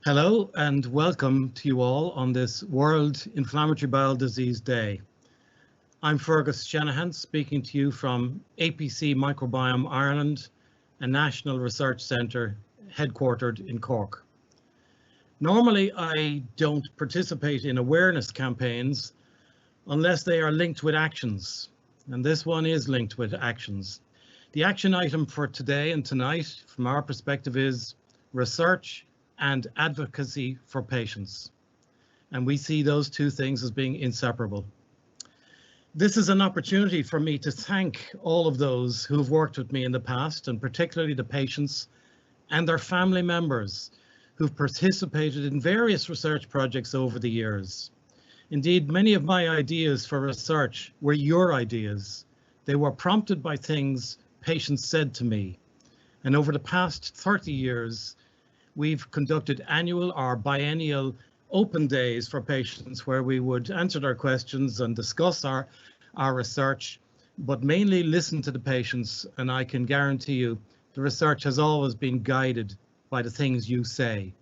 Hello and welcome to you all on this World Inflammatory Bowel Disease Day. I'm Fergus Shanahan speaking to you from APC Microbiome Ireland, a national research centre headquartered in Cork. Normally I don't participate in awareness campaigns unless they are linked with actions, and this one is linked with actions. The action item for today and tonight from our perspective is research and advocacy for patients. And we see those two things as being inseparable. This is an opportunity for me to thank all of those who've worked with me in the past, and particularly the patients and their family members who've participated in various research projects over the years. Indeed, many of my ideas for research were your ideas. They were prompted by things patients said to me. And over the past 30 years, we've conducted annual or biennial open days for patients where we would answer their questions and discuss our research, but mainly listen to the patients. And I can guarantee you the research has always been guided by the things you say.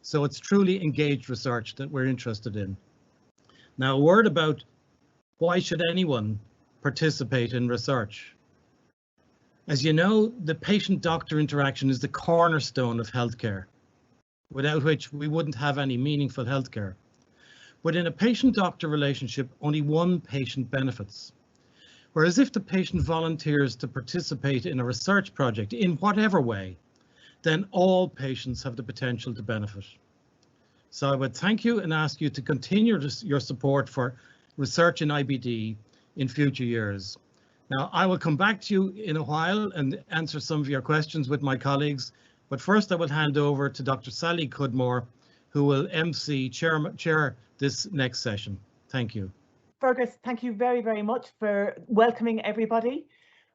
So it's truly engaged research that we're interested in. Now, a word about why should anyone participate in research? As you know, the patient-doctor interaction is the cornerstone of healthcare, without which we wouldn't have any meaningful healthcare. But in a patient-doctor relationship, only one patient benefits. Whereas if the patient volunteers to participate in a research project in whatever way, then all patients have the potential to benefit. So I would thank you and ask you to continue your support for research in IBD in future years. Now, I will come back to you in a while and answer some of your questions with my colleagues, but first I will hand over to Dr. Sally Cudmore, who will chair this next session. Thank you. Fergus, thank you very, very much for welcoming everybody.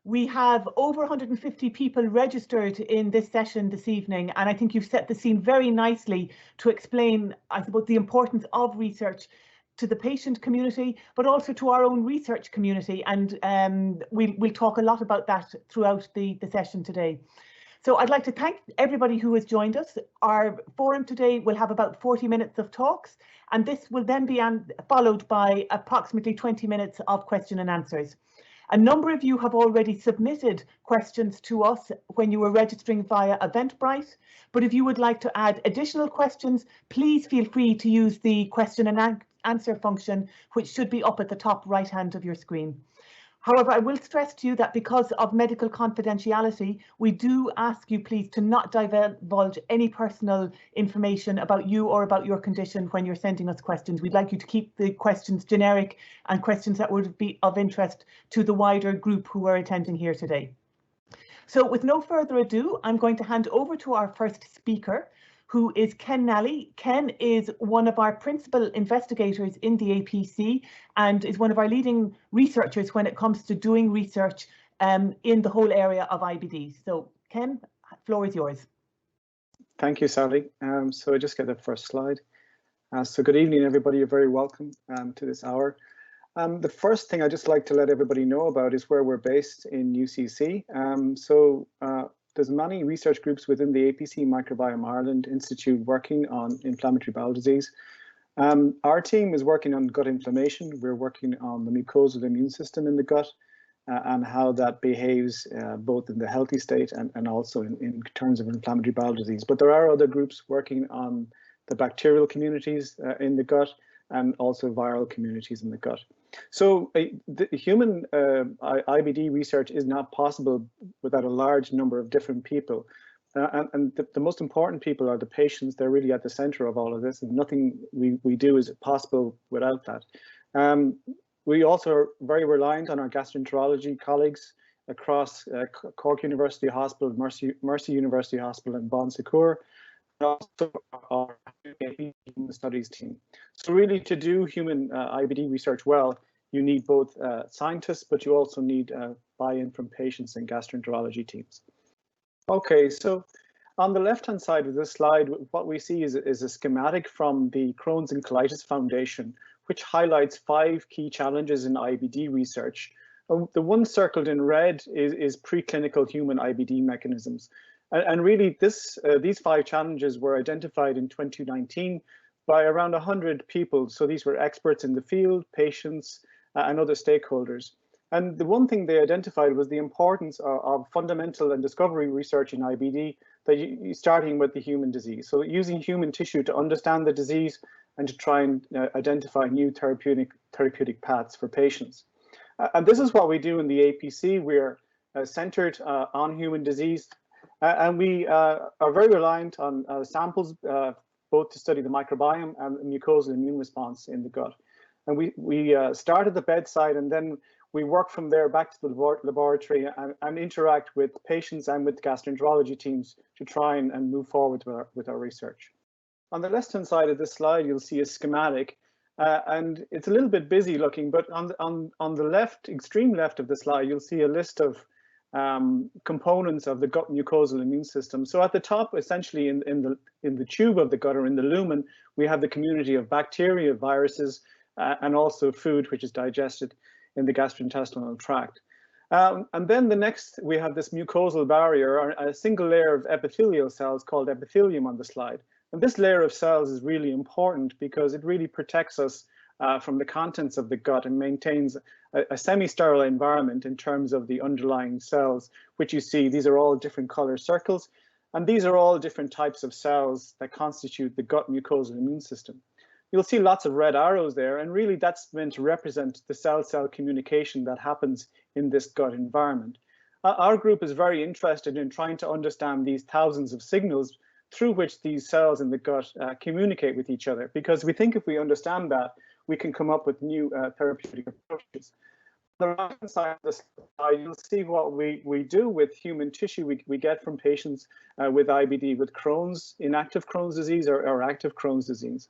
We have over 150 people registered in this session this evening, and I think you've set the scene very nicely to explain, I suppose, the importance of research to the patient community, but also to our own research community. And we'll talk a lot about that throughout the session today. So I'd like to thank everybody who has joined us. Our forum today will have about 40 minutes of talks, and this will then be followed by approximately 20 minutes of question and answers. A number of you have already submitted questions to us when you were registering via Eventbrite, but if you would like to add additional questions, please feel free to use the question and answer function, which should be up at the top right hand of your screen. However, I will stress to you that because of medical confidentiality, we do ask you please to not divulge any personal information about you or about your condition when you're sending us questions. We'd like you to keep the questions generic and questions that would be of interest to the wider group who are attending here today. So with no further ado, I'm going to hand over to our first speaker, who is Ken Nally. Ken is one of our principal investigators in the APC and is one of our leading researchers when it comes to doing research in the whole area of IBD. So Ken, the floor is yours. Thank you, Sally. So I just get the first slide. So good evening, everybody. You're very welcome to this hour. The first thing I'd just like to let everybody know about is where we're based in UCC. There's many research groups within the APC Microbiome Ireland Institute working on inflammatory bowel disease. Our team is working on gut inflammation. We're working on the mucosal immune system in the gut and how that behaves both in the healthy state and also in terms of inflammatory bowel disease. But there are other groups working on the bacterial communities in the gut and also viral communities in the gut. So the human IBD research is not possible without a large number of different people. And the most important people are the patients. They're really at the center of all of this, and nothing we do is possible without that. We also are very reliant on our gastroenterology colleagues across Cork University Hospital, Mercy University Hospital and Bon Secours, and also our human studies team. So really, to do human IBD research well, you need both scientists, but you also need buy-in from patients and gastroenterology teams. Okay, so on the left-hand side of this slide, what we see is a schematic from the Crohn's and Colitis Foundation, which highlights 5 key challenges in IBD research The one circled in red is preclinical human IBD mechanisms. And really these 5 challenges were identified in 2019 by around 100 people. So these were experts in the field, patients, and other stakeholders. And the one thing they identified was the importance of fundamental and discovery research in IBD, that starting with the human disease. So using human tissue to understand the disease and to try and identify new therapeutic paths for patients. And this is what we do in the APC. We're centered on human disease, and we are very reliant on samples, both to study the microbiome and the mucosal immune response in the gut. And we start at the bedside, and then we work from there back to the laboratory and interact with patients and with gastroenterology teams to try and move forward with our research. On the left-hand side of this slide, you'll see a schematic, and it's a little bit busy looking, but on the left, extreme left of the slide, you'll see a list of components of the gut mucosal immune system. So at the top, essentially in the tube of the gut, or in the lumen, we have the community of bacteria, viruses, and also food, which is digested in the gastrointestinal tract. And then the next, we have this mucosal barrier, or a single layer of epithelial cells called epithelium on the slide. And this layer of cells is really important because it really protects us from the contents of the gut and maintains a semi-sterile environment in terms of the underlying cells, which you see, these are all different color circles, and these are all different types of cells that constitute the gut mucosal immune system. You'll see lots of red arrows there, and really that's meant to represent the cell-cell communication that happens in this gut environment. Our group is very interested in trying to understand these thousands of signals through which these cells in the gut communicate with each other, because we think if we understand that, we can come up with new therapeutic approaches. On the right-hand side of the slide, you'll see what we do with human tissue we get from patients with IBD, with Crohn's, inactive Crohn's disease or active Crohn's disease.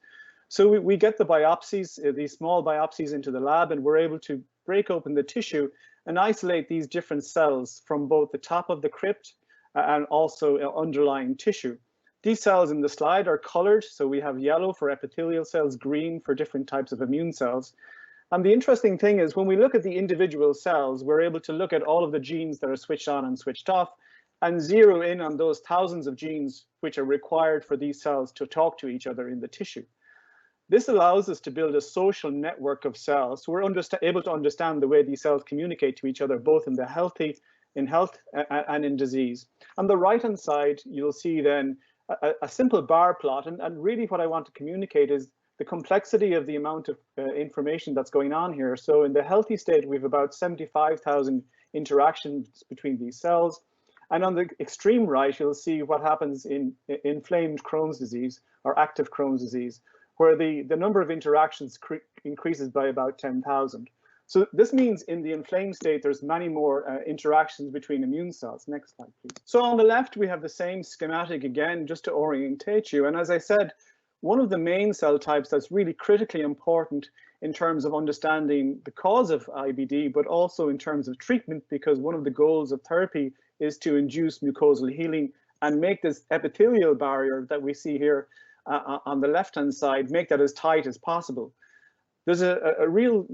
So we get the biopsies, these small biopsies into the lab, and we're able to break open the tissue and isolate these different cells from both the top of the crypt and also underlying tissue. These cells in the slide are colored, so we have yellow for epithelial cells, green for different types of immune cells. And the interesting thing is when we look at the individual cells, we're able to look at all of the genes that are switched on and switched off and zero in on those thousands of genes which are required for these cells to talk to each other in the tissue. This allows us to build a social network of cells. So we're able to understand the way these cells communicate to each other, both in health and in disease. On the right-hand side, you'll see then a simple bar plot. And really what I want to communicate is the complexity of the amount of information that's going on here. So in the healthy state, we have about 75,000 interactions between these cells. And on the extreme right, you'll see what happens in inflamed Crohn's disease or active Crohn's disease, where the number of interactions increases by about 10,000. So this means in the inflamed state, there's many more interactions between immune cells. Next slide, please. So on the left, we have the same schematic again, just to orientate you. And as I said, one of the main cell types that's really critically important in terms of understanding the cause of IBD, but also in terms of treatment, because one of the goals of therapy is to induce mucosal healing and make this epithelial barrier that we see here on the left-hand side, make that as tight as possible. There's a real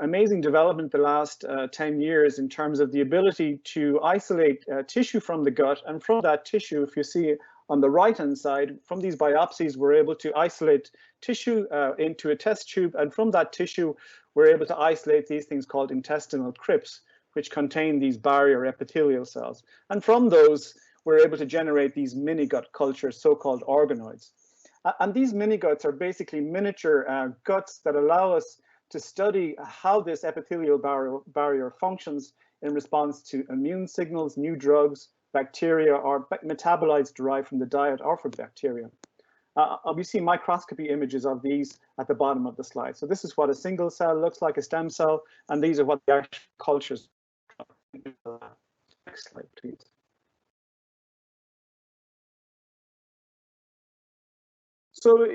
amazing development the last 10 years in terms of the ability to isolate tissue from the gut, and from that tissue, if you see on the right-hand side, from these biopsies, we're able to isolate tissue into a test tube, and from that tissue, we're able to isolate these things called intestinal crypts, which contain these barrier epithelial cells. And from those, we're able to generate these mini gut cultures, so-called organoids. And these mini guts are basically miniature guts that allow us to study how this epithelial barrier functions in response to immune signals, new drugs, bacteria, or metabolites derived from the diet or from bacteria. We see microscopy images of these at the bottom of the slide. So this is what a single cell looks like, a stem cell, and these are what the actual cultures are. Next slide, please. So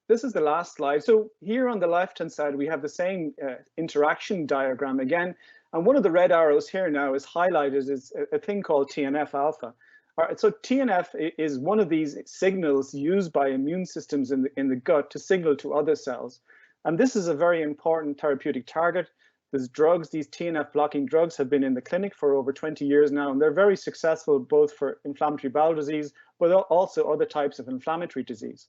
this is the last slide. So here on the left-hand side, we have the same interaction diagram again. And one of the red arrows here now is highlighted as a thing called TNF-alpha. All right, so TNF is one of these signals used by immune systems in the gut to signal to other cells. And this is a very important therapeutic target. There's drugs, these TNF blocking drugs have been in the clinic for over 20 years now, and they're very successful both for inflammatory bowel disease, but also other types of inflammatory disease.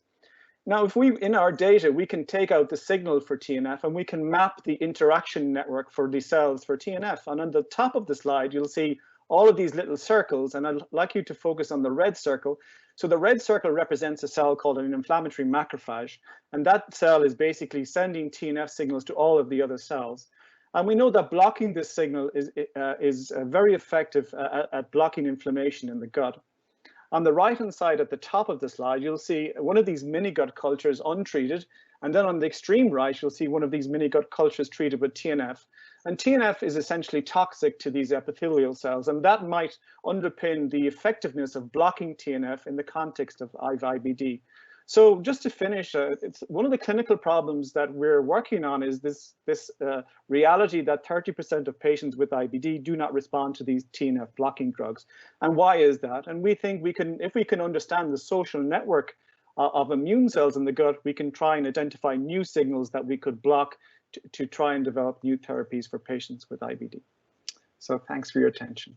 Now, if we, in our data, we can take out the signal for TNF and we can map the interaction network for these cells for TNF. And on the top of the slide, you'll see all of these little circles, and I'd like you to focus on the red circle. So the red circle represents a cell called an inflammatory macrophage, and that cell is basically sending TNF signals to all of the other cells. And we know that blocking this signal is very effective at blocking inflammation in the gut. On the right-hand side at the top of the slide, you'll see one of these mini-gut cultures untreated, and then on the extreme right, you'll see one of these mini-gut cultures treated with TNF. And TNF is essentially toxic to these epithelial cells, and that might underpin the effectiveness of blocking TNF in the context of IBD. So just to finish, it's one of the clinical problems that we're working on is this reality that 30% of patients with IBD do not respond to these TNF blocking drugs. And why is that? And we think we can, if we can understand the social network of immune cells in the gut, we can try and identify new signals that we could block to try and develop new therapies for patients with IBD. So thanks for your attention.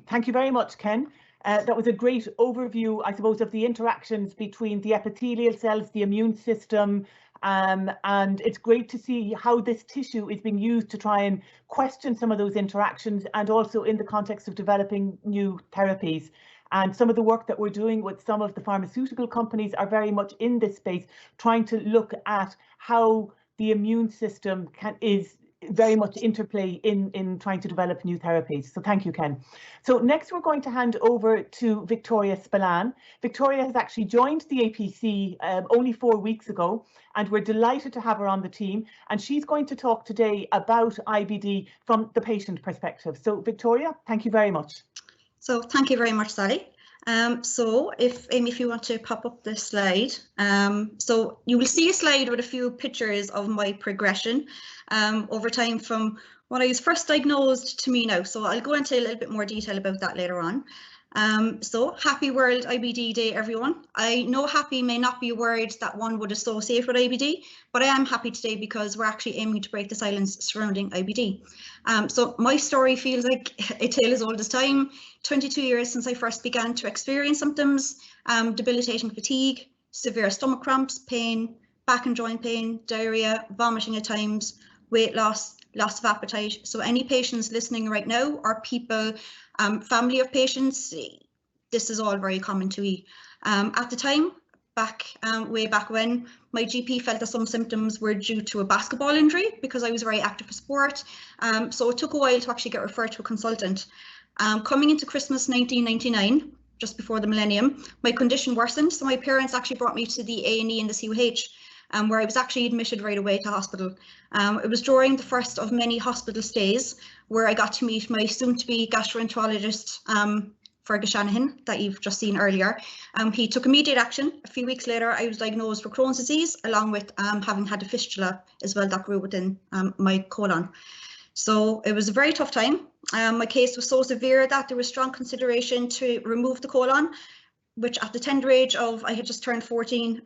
Thank you very much, Ken. That was a great overview, I suppose, of the interactions between the epithelial cells, the immune system, and it's great to see how this tissue is being used to try and question some of those interactions, and also in the context of developing new therapies. And some of the work that we're doing with some of the pharmaceutical companies are very much in this space, trying to look at how the immune system is very much interplay in trying to develop new therapies. So thank you, Ken. So next we're going to hand over to Victoria Spillane. Victoria has actually joined the APC only 4 weeks ago, and we're delighted to have her on the team. And she's going to talk today about IBD from the patient perspective. So Victoria, thank you very much. So thank you very much, Sally. So if Amy, if you want to pop up this slide, so you will see a slide with a few pictures of my progression over time from when I was first diagnosed to me now. So I'll go into a little bit more detail about that later on. So happy World IBD Day, everyone. I know happy may not be a word that one would associate with IBD, but I am happy today because we're actually aiming to break the silence surrounding IBD. So my story feels like a tale as old as time. 22 years since I first began to experience symptoms, debilitating fatigue, severe stomach cramps, pain, back and joint pain, diarrhea, vomiting at times, weight loss, loss of appetite. So any patients listening right now or people, family of patients, this is all very common to me. At the time, way back when, my GP felt that some symptoms were due to a basketball injury because I was very active for sport. So it took a while to actually get referred to a consultant. Coming into Christmas 1999, just before the millennium, my condition worsened. So my parents actually brought me to the A&E and the CUH, where I was actually admitted right away to hospital. It was during the first of many hospital stays where I got to meet my soon-to-be gastroenterologist, Fergus Shanahan, that you've just seen earlier. He took immediate action. A few weeks later, I was diagnosed with Crohn's disease, along with having had a fistula as well that grew within my colon. So it was a very tough time. My case was so severe that there was strong consideration to remove the colon, which at the tender age of, I had just turned 14,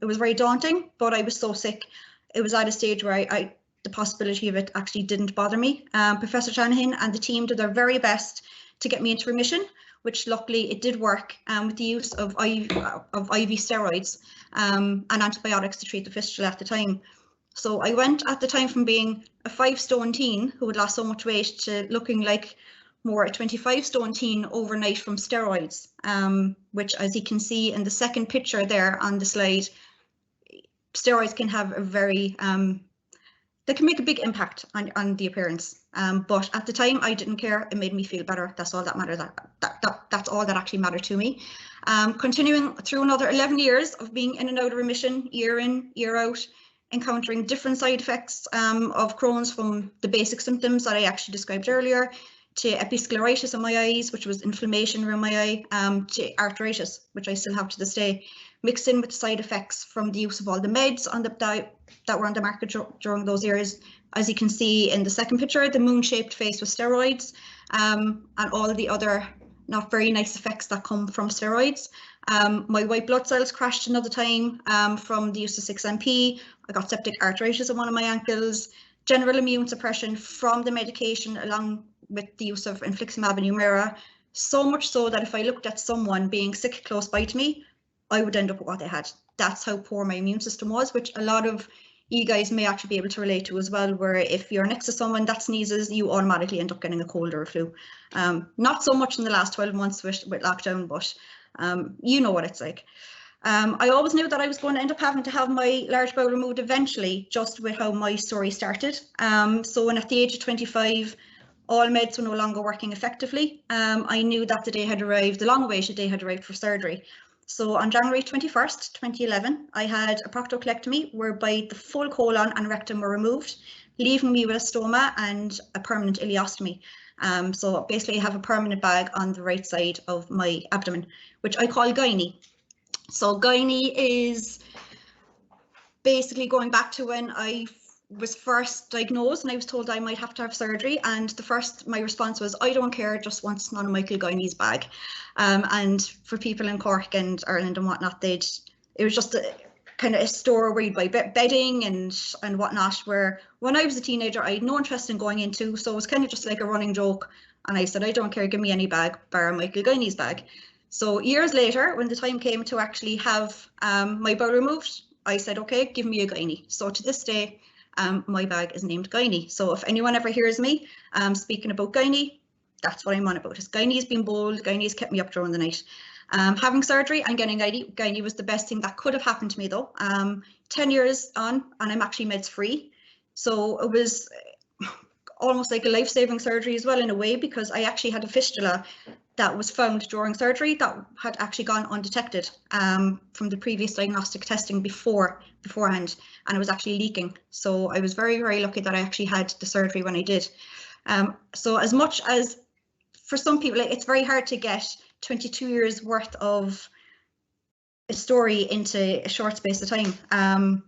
it was very daunting, but I was so sick. It was at a stage where the possibility of it actually didn't bother me. Professor Shanahan and the team did their very best to get me into remission, which luckily it did work with the use of IV steroids and antibiotics to treat the fistula at the time. So I went at the time from being a 5-stone teen who had lost so much weight to looking like more a 25-stone teen overnight from steroids, which, as you can see in the second picture there on the slide, steroids can have a very, they can make a big impact on the appearance. But at the time, I didn't care. It made me feel better. That's all that mattered. That's all that actually mattered to me. Continuing through another 11 years of being in and out of remission, year in, year out, encountering different side effects of Crohn's, from the basic symptoms that I actually described earlier, to episcleritis in my eyes, which was inflammation around my eye, to arthritis, which I still have to this day, mixed in with the side effects from the use of all the meds on the that were on the market during those years. As you can see in the second picture, the moon-shaped face with steroids, and all the other not very nice effects that come from steroids. My white blood cells crashed another time from the use of 6-MP. I got septic arthritis in one of my ankles, general immune suppression from the medication along with the use of infliximab and Humira, so much so that if I looked at someone being sick close by to me, I would end up with what they had. That's how poor my immune system was, which a lot of you guys may actually be able to relate to as well, where if you're next to someone that sneezes, you automatically end up getting a cold or a flu. Not so much in the last 12 months with lockdown, but you know what it's like. I always knew that I was going to end up having to have my large bowel removed eventually, just with how my story started. So when at the age of 25, all meds were no longer working effectively, I knew that the day had arrived, the long-awaited day had arrived for surgery. So on January 21st, 2011, I had a proctocolectomy whereby the full colon and rectum were removed, leaving me with a stoma and a permanent ileostomy. So basically I have a permanent bag on the right side of my abdomen, which I call gynae. So gynae is basically going back to when I was first diagnosed and I was told I might have to have surgery, and my response was, I don't care, just want none of Michael Gynae's bag. And for people in Cork and Ireland and whatnot, it was just a kind of a store where you'd buy bedding and whatnot, where when I was a teenager I had no interest in going into, so it was kind of just like a running joke, and I said, I don't care, give me any bag bar Michael Gynae's bag. So years later, when the time came to actually have my bowel removed, I said, okay, give me a gynae. So to this day, my bag is named gynae. So if anyone ever hears me speaking about gynae, that's what I'm on about. Gynae's been bold, gynae's kept me up during the night. Having surgery and getting gynae was the best thing that could have happened to me though. 10 years on and I'm actually meds free. So it was almost like a life-saving surgery as well in a way, because I actually had a fistula that was found during surgery that had actually gone undetected from the previous diagnostic testing beforehand, and it was actually leaking. So I was very, very lucky that I actually had the surgery when I did. So as much as for some people, it's very hard to get 22 years worth of a story into a short space of time.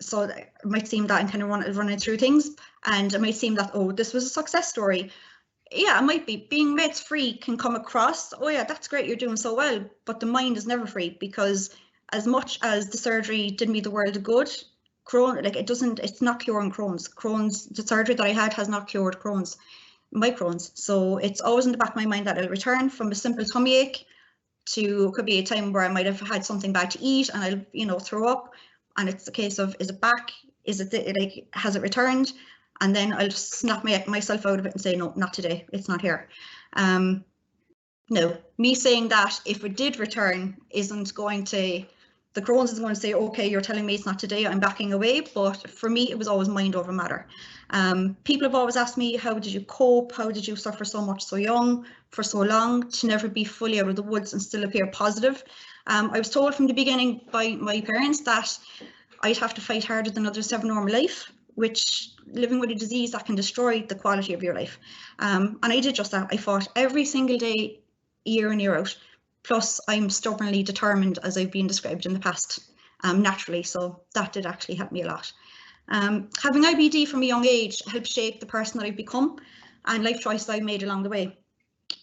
So it might seem that I'm kind of running through things, and it might seem that, oh, this was a success story. Yeah, it might be. Being meds free can come across, oh yeah, that's great, you're doing so well, but the mind is never free, because as much as the surgery did me the world of good, Crohn, like it's not curing Crohn's. The surgery that I had has not cured my Crohn's. So it's always in the back of my mind that I'll return from a simple tummy ache to, could be a time where I might have had something bad to eat and I'll, throw up. And it's a case of, is it back? Is it like, has it returned? And then I'll just snap myself out of it and say, no, not today. It's not here. No, me saying that if it did return isn't going to, the Crohn's is going to say, okay, you're telling me it's not today, I'm backing away. But for me, it was always mind over matter. People have always asked me, how did you cope? How did you suffer so much so young for so long to never be fully out of the woods and still appear positive? I was told from the beginning by my parents that I'd have to fight harder than others to have a normal life, which living with a disease that can destroy the quality of your life. And I did just that. I fought every single day, year in, year out. Plus, I'm stubbornly determined, as I've been described in the past, naturally. So that did actually help me a lot. Having IBD from a young age helped shape the person that I've become and life choices I've made along the way.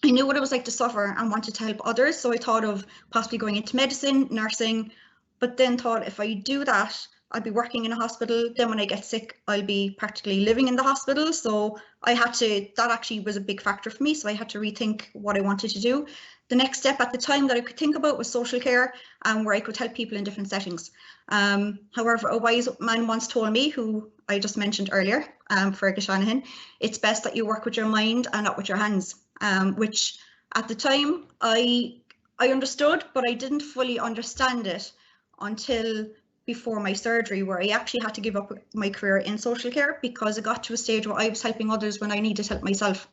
I knew what it was like to suffer and wanted to help others. So I thought of possibly going into medicine, nursing, but then thought if I do that, I'll be working in a hospital. Then when I get sick, I'll be practically living in the hospital. So that actually was a big factor for me. So I had to rethink what I wanted to do. The next step at the time that I could think about was social care, where I could help people in different settings. However, a wise man once told me, who I just mentioned earlier, Fergus Shanahan, it's best that you work with your mind and not with your hands, which at the time I understood, but I didn't fully understand it until before my surgery, where I actually had to give up my career in social care because it got to a stage where I was helping others when I needed help myself.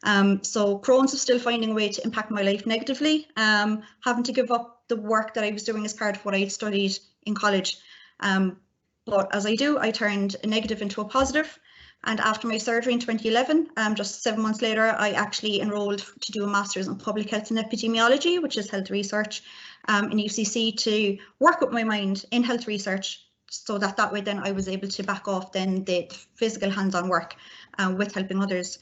So Crohn's was still finding a way to impact my life negatively, having to give up the work that I was doing as part of what I had studied in college. But as I do, I turned a negative into a positive. And after my surgery in 2011, just 7 months later, I actually enrolled to do a master's in public health and epidemiology, which is health research in UCC, to work with my mind in health research, so that way then I was able to back off then the physical hands-on work with helping others.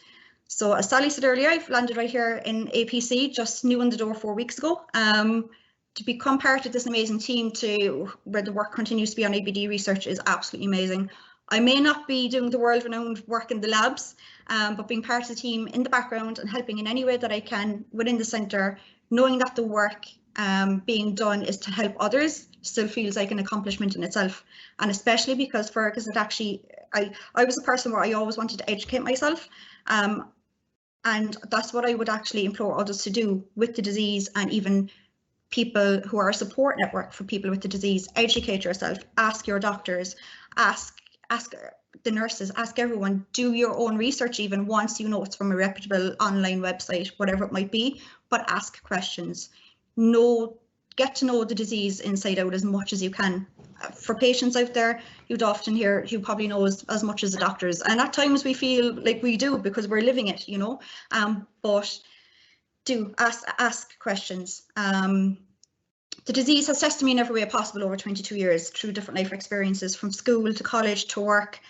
So as Sally said earlier, I've landed right here in APC, just new in the door 4 weeks ago. To become part of this amazing team where the work continues to be on IBD research is absolutely amazing. I may not be doing the world-renowned work in the labs, but being part of the team in the background and helping in any way that I can within the centre, knowing that the work being done is to help others, still feels like an accomplishment in itself. And especially because Fergus had actually, I was a person where I always wanted to educate myself. And that's what I would actually implore others to do with the disease, and even people who are a support network for people with the disease. Educate yourself, ask your doctors, ask the nurses, ask everyone, do your own research even once you know it's from a reputable online website, whatever it might be, but ask questions. Get to know the disease inside out as much as you can. For patients out there, you'd often hear you probably know as much as the doctors, and at times we feel like we do because we're living it, you know, but do ask questions. The disease has tested me in every way possible over 22 years through different life experiences, from school to college to work.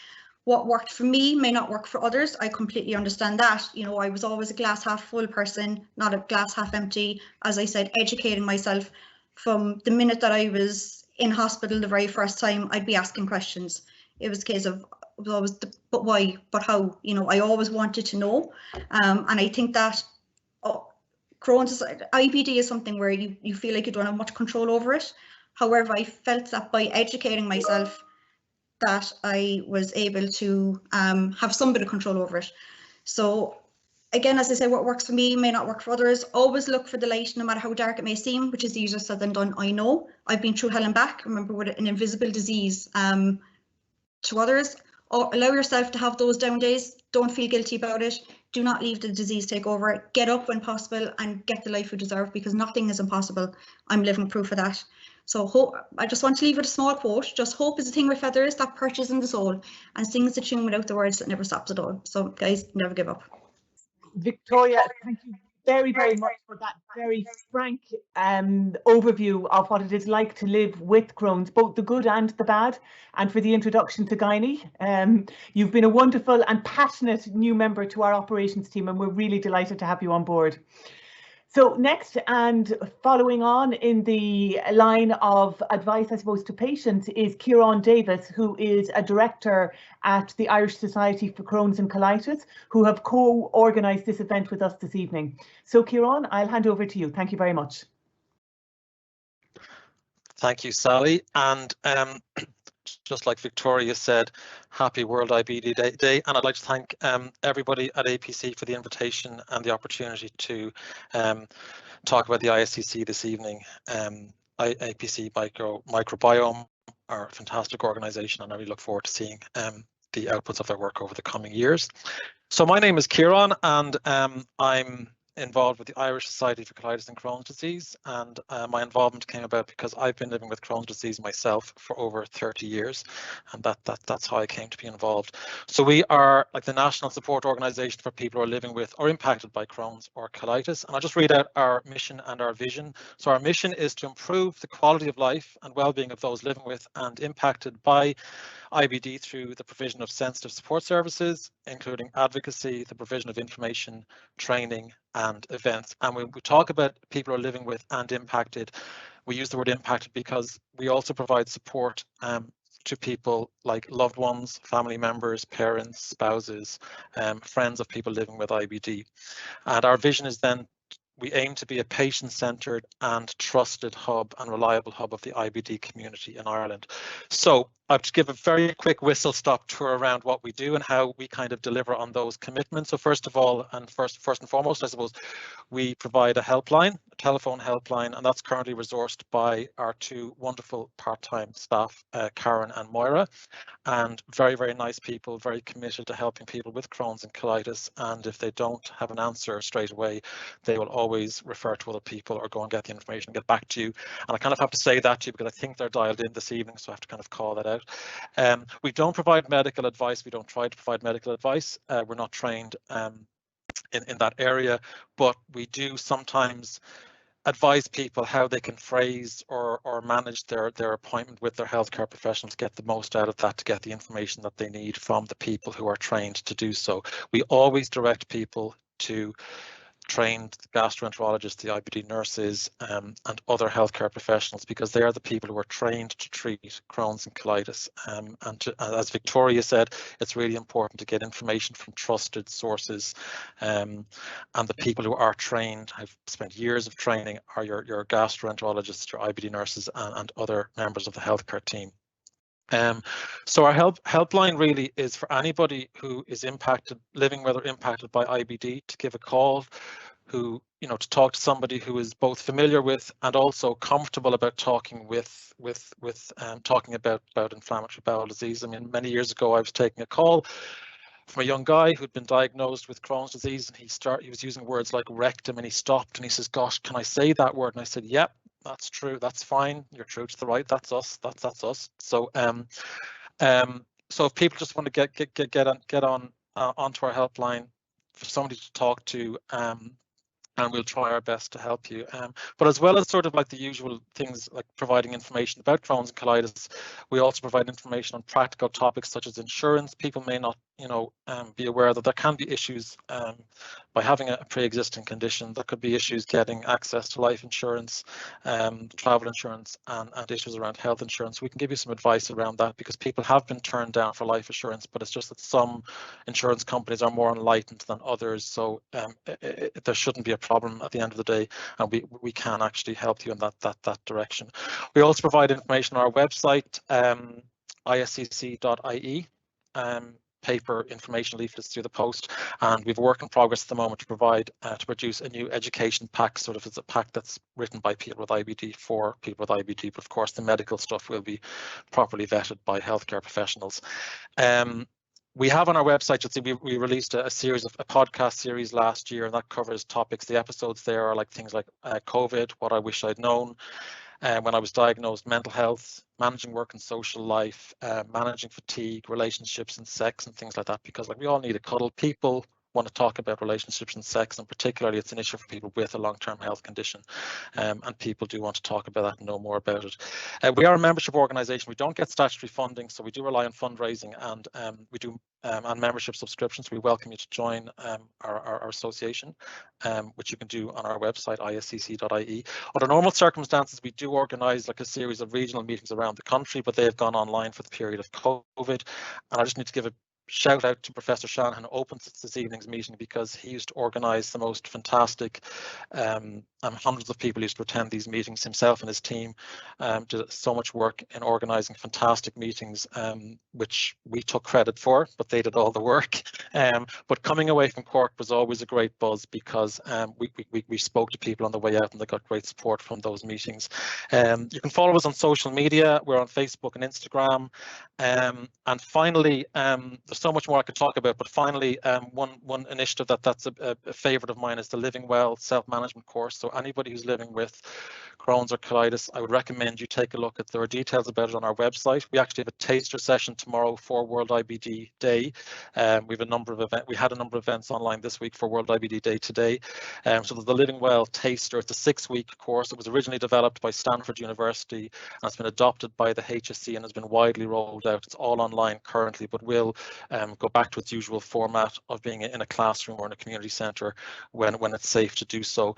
What worked for me may not work for others. I completely understand that. You know, I was always a glass half full person, not a glass half empty. As I said, educating myself from the minute that I was in hospital the very first time, I'd be asking questions. It was a case of, but why, but how? You know, I always wanted to know. And I think that Crohn's IBD is something where you feel like you don't have much control over it. However, I felt that by educating myself, that I was able to have some bit of control over it. So again, as I say, what works for me may not work for others. Always look for the light, no matter how dark it may seem, which is easier said than done. I know I've been through hell and back. Remember, with an invisible disease to others. Or allow yourself to have those down days. Don't feel guilty about it. Do not leave the disease take over. Get up when possible and get the life you deserve, because nothing is impossible. I'm living proof of that. So I just want to leave with a small quote. Just hope is a thing with feathers that perches in the soul and sings the tune without the words that never stops at all. So guys, never give up. Victoria, thank you very, very much for that very frank overview of what it is like to live with Crohn's, both the good and the bad, and for the introduction to Gynae. You've been a wonderful and passionate new member to our operations team, and we're really delighted to have you on board. So next, and following on in the line of advice, I suppose, to patients, is Ciarán Davis, who is a director at the Irish Society for Crohn's and Colitis, who have co-organised this event with us this evening. So Ciarán, I'll hand over to you. Thank you very much. Thank you, Sally. And just like Victoria said, happy World IBD Day. And I'd like to thank everybody at APC for the invitation and the opportunity to talk about the ISCC this evening. APC Microbiome are a fantastic organisation, and I really look forward to seeing the outputs of their work over the coming years. So my name is Ciarán, and I'm involved with the Irish Society for Colitis and Crohn's disease, and my involvement came about because I've been living with Crohn's disease myself for over 30 years, and that's how I came to be involved. So we are like the national support organisation for people who are living with or impacted by Crohn's or colitis, and I'll just read out our mission and our vision. So our mission is to improve the quality of life and well-being of those living with and impacted by IBD through the provision of sensitive support services, including advocacy, the provision of information, training and events. And when we talk about people who are living with and impacted, we use the word impacted because we also provide support to people like loved ones, family members, parents, spouses, friends of people living with IBD. And our vision is then we aim to be a patient-centred and trusted hub and reliable hub of the IBD community in Ireland. So I'll just give a very quick whistle-stop tour around what we do and how we kind of deliver on those commitments. So first of all, and first and foremost, I suppose, we provide a helpline, a telephone helpline, and that's currently resourced by our two wonderful part-time staff, Karen and Moira, and very, very nice people, very committed to helping people with Crohn's and colitis. And if they don't have an answer straight away, they will always refer to other people or go and get the information and get back to you. And I kind of have to say that to you because I think they're dialed in this evening, so I have to kind of call that out. We don't provide medical advice. We don't try to provide medical advice. We're not trained in that area, but we do sometimes advise people how they can phrase or manage their appointment with their healthcare professionals, get the most out of that to get the information that they need from the people who are trained to do so. We always direct people to trained gastroenterologists, the IBD nurses, and other healthcare professionals, because they are the people who are trained to treat Crohn's and colitis. And as Victoria said, it's really important to get information from trusted sources. And the people who are trained, have spent years of training, are your gastroenterologists, your IBD nurses, and other members of the healthcare team. So our helpline really is for anybody who is impacted, living with or impacted by IBD, to give a call, who, to talk to somebody who is both familiar with and also comfortable about talking talking about inflammatory bowel disease. I mean, many years ago, I was taking a call from a young guy who'd been diagnosed with Crohn's disease, and he was using words like rectum, and he stopped and he says, "Gosh, can I say that word?" And I said, "Yep. That's true. That's fine. You're true to the right. That's us. That's us." So, so if people just want to get on onto our helpline for somebody to talk to, and we'll try our best to help you. But as well as sort of like the usual things like providing information about Crohn's and colitis, we also provide information on practical topics such as insurance. People may not, be aware that there can be issues by having a pre-existing condition. There could be issues getting access to life insurance, travel insurance, and issues around health insurance. We can give you some advice around that, because people have been turned down for life insurance, but it's just that some insurance companies are more enlightened than others. So there shouldn't be a problem at the end of the day, and we can actually help you in that direction. We also provide information on our website, iscc.ie. Paper information leaflets through the post, and we've a work in progress at the moment to produce a new education pack. Sort of as a pack that's written by people with IBD for people with IBD, but of course the medical stuff will be properly vetted by healthcare professionals. We have on our website, you'll see we released a podcast series last year, and that covers topics. The episodes there are like things like COVID, what I wish I'd known, when I was diagnosed, mental health, managing work and social life, managing fatigue, relationships and sex and things like that, because like we all need a cuddle. People want to talk about relationships and sex, and particularly it's an issue for people with a long-term health condition, and people do want to talk about that and know more about it. We are a membership organisation. We don't get statutory funding, so we do rely on fundraising, and we do on membership subscriptions. We welcome you to join our association, which you can do on our website, iscc.ie. Under normal circumstances, we do organise like a series of regional meetings around the country, but they have gone online for the period of COVID. And I just need to give a shout out to Professor Shanahan, who opens this evening's meeting, because he used to organise the most fantastic, hundreds of people used to attend these meetings. Himself and his team did so much work in organising fantastic meetings, which we took credit for, but they did all the work. But coming away from Cork was always a great buzz, because we spoke to people on the way out, and they got great support from those meetings. You can follow us on social media. We're on Facebook and Instagram. And finally, there's so much more I could talk about, but finally, one initiative that's a favourite of mine is the Living Well self-management course. So anybody who's living with Crohn's or colitis, I would recommend you take a look at. There are details about it on our website. We actually have a taster session tomorrow for World IBD Day. We have a number of events. We had a number of events online this week for World IBD Day today. So there's the Living Well taster. It's a 6-week course. It was originally developed by Stanford University, and it's been adopted by the HSC and has been widely rolled out. It's all online currently, but will go back to its usual format of being in a classroom or in a community centre when it's safe to do so.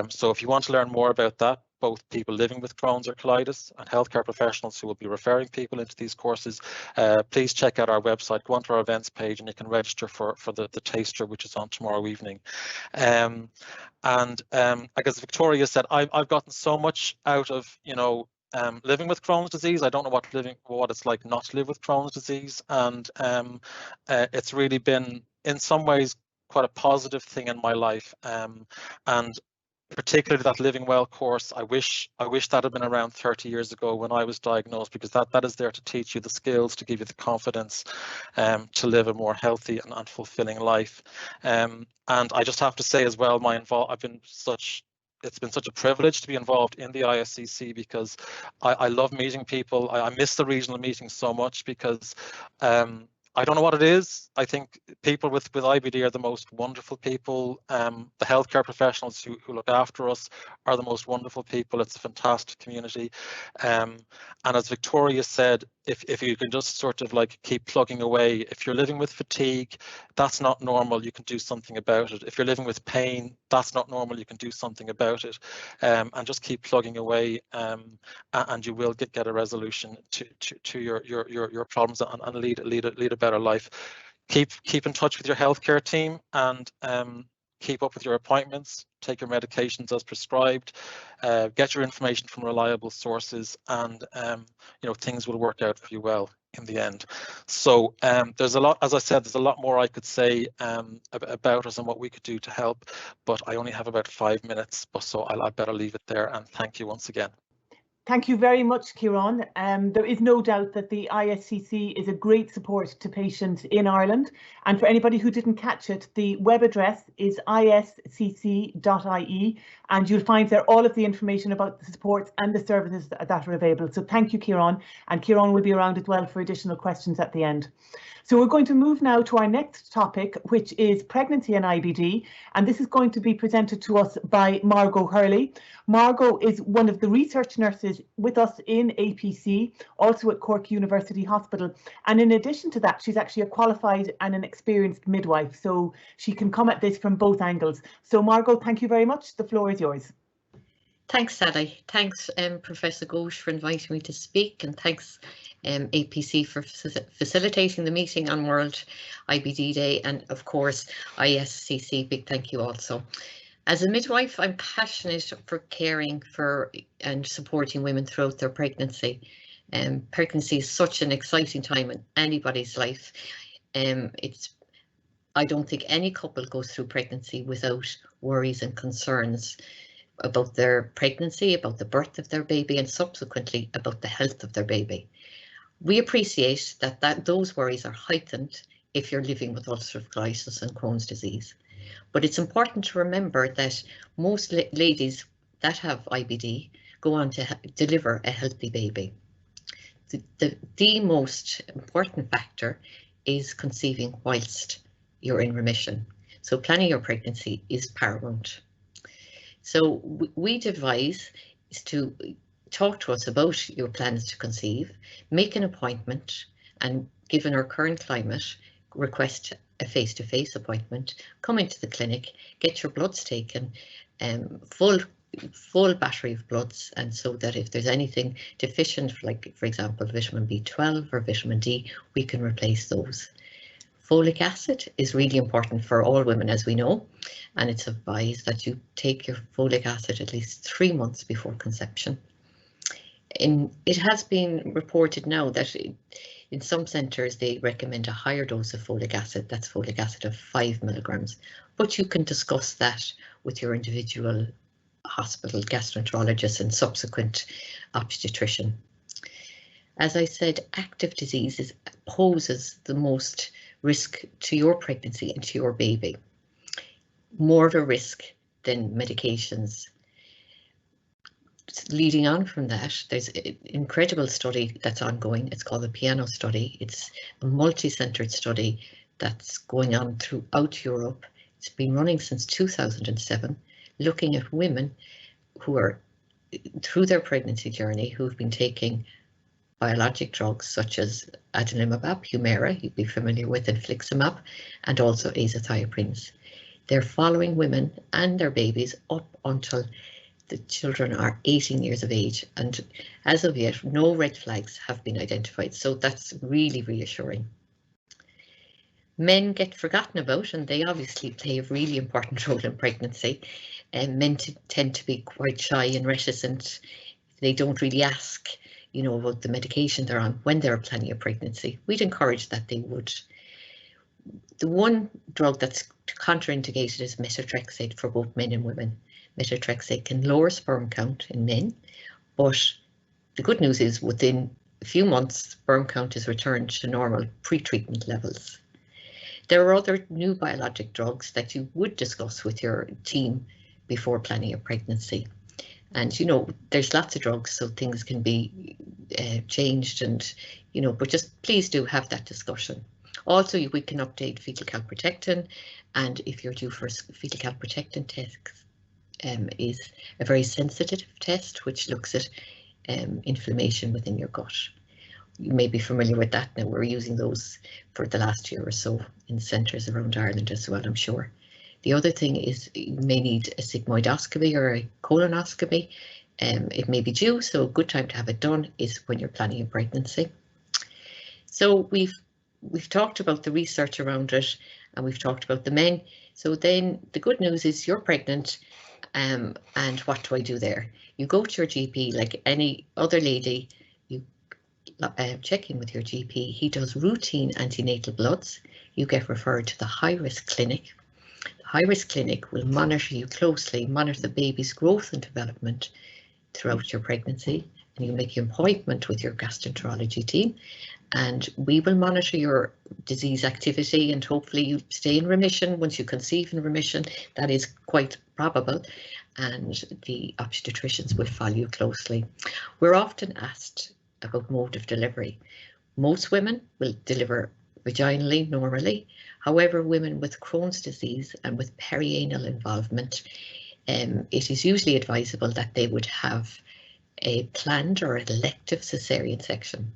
So if you want to learn more about that, both people living with Crohn's or colitis and healthcare professionals who will be referring people into these courses, please check out our website, go onto our events page, and you can register for the taster, which is on tomorrow evening. I guess Victoria said, I've gotten so much out of, living with Crohn's disease. I don't know what it's like not to live with Crohn's disease, and it's really been in some ways quite a positive thing in my life, and particularly that Living Well course. I wish that had been around 30 years ago when I was diagnosed, because that is there to teach you the skills, to give you the confidence to live a more healthy and fulfilling life. And I just have to say as well, it's been such a privilege to be involved in the ISCC, because I love meeting people. I miss the regional meetings so much, because I don't know what it is. I think people with IBD are the most wonderful people. The healthcare professionals who look after us are the most wonderful people. It's a fantastic community. And as Victoria said, if you can just sort of like keep plugging away. If you're living with fatigue, that's not normal, you can do something about it. If you're living with pain, that's not normal, you can do something about it. And just keep plugging away, and you will get a resolution to your problems and lead a better life. Keep in touch with your healthcare team, and keep up with your appointments, take your medications as prescribed, get your information from reliable sources, and things will work out for you well in the end. So there's a lot, as I said, there's a lot more I could say about us and what we could do to help, but I only have about 5 minutes, so I'd better leave it there, and thank you once again. Thank you very much, Ciarán. There is no doubt that the ISCC is a great support to patients in Ireland. And for anybody who didn't catch it, the web address is iscc.ie, and you'll find there all of the information about the supports and the services that are available. So thank you, Ciarán, and Ciarán will be around as well for additional questions at the end. So we're going to move now to our next topic, which is pregnancy and IBD, and this is going to be presented to us by Margot Hurley. Margot is one of the research nurses with us in APC, also at Cork University Hospital, and in addition to that, she's actually a qualified and an experienced midwife, so she can come at this from both angles. So Margot, thank you very much. The floor is yours. Thanks, Sally. Thanks, Professor Ghosh, for inviting me to speak, and thanks APC for facilitating the meeting on World IBD Day, and of course ISCC, big thank you also. As a midwife, I'm passionate for caring for and supporting women throughout their pregnancy. Pregnancy is such an exciting time in anybody's life. I don't think any couple goes through pregnancy without worries and concerns about their pregnancy, about the birth of their baby, and subsequently about the health of their baby. We appreciate that those worries are heightened if you're living with ulcerative colitis and Crohn's disease. But it's important to remember that most ladies that have IBD go on to deliver a healthy baby. The most important factor is conceiving whilst you're in remission. So planning your pregnancy is paramount. So we'd advise is to talk to us about your plans to conceive, make an appointment, and given our current climate, request a face-to-face appointment, come into the clinic, get your bloods taken, full battery of bloods, and so that if there's anything deficient, like for example vitamin B12 or vitamin D, we can replace those. Folic acid is really important for all women, as we know, and it's advised that you take your folic acid at least 3 months before conception. It has been reported now that in some centres they recommend a higher dose of folic acid, that's folic acid of 5 milligrams, but you can discuss that with your individual hospital gastroenterologist and subsequent obstetrician. As I said, active disease poses the most risk to your pregnancy and to your baby, more of a risk than medications. Leading on from that, there's an incredible study that's ongoing. It's called the PIANO study. It's a multi-centered study that's going on throughout Europe. It's been running since 2007, looking at women who are through their pregnancy journey who've been taking biologic drugs such as adalimumab, Humira, you'd be familiar with, infliximab, and also azathioprines. They're following women and their babies up until the children are 18 years of age, and as of yet, no red flags have been identified, so that's really reassuring. Men get forgotten about, and they obviously play a really important role in pregnancy, and men tend to be quite shy and reticent. They don't really ask, about the medication they're on when they're planning a pregnancy. We'd encourage that they would. The one drug that's contraindicated is methotrexate for both men and women. Methotrexate can lower sperm count in men, but the good news is within a few months, sperm count is returned to normal pre-treatment levels. There are other new biologic drugs that you would discuss with your team before planning a pregnancy. And there's lots of drugs, so things can be changed, and but just please do have that discussion. Also, we can update fetal calprotectin, and if you're due for a fetal calprotectin test, is a very sensitive test which looks at inflammation within your gut. you may be familiar with that now. We're using those for the last year or so in centres around Ireland as well, I'm sure. The other thing is you may need a sigmoidoscopy or a colonoscopy. It may be due, so a good time to have it done is when you're planning a pregnancy. So we've talked about the research around it, and we've talked about the men. So then the good news is you're pregnant, and what do I do there? You go to your GP like any other lady. You check in with your GP. He does routine antenatal bloods. You get referred to the high-risk clinic. The high-risk clinic will monitor you closely, monitor the baby's growth and development throughout your pregnancy, and you make an appointment with your gastroenterology team, and we will monitor your disease activity, and hopefully you stay in remission. Once you conceive in remission, that is quite probable, and the obstetricians will follow you closely. We're often asked about mode of delivery. Most women will deliver vaginally normally. However, women with Crohn's disease and with perianal involvement, it is usually advisable that they would have a planned or elective cesarean section.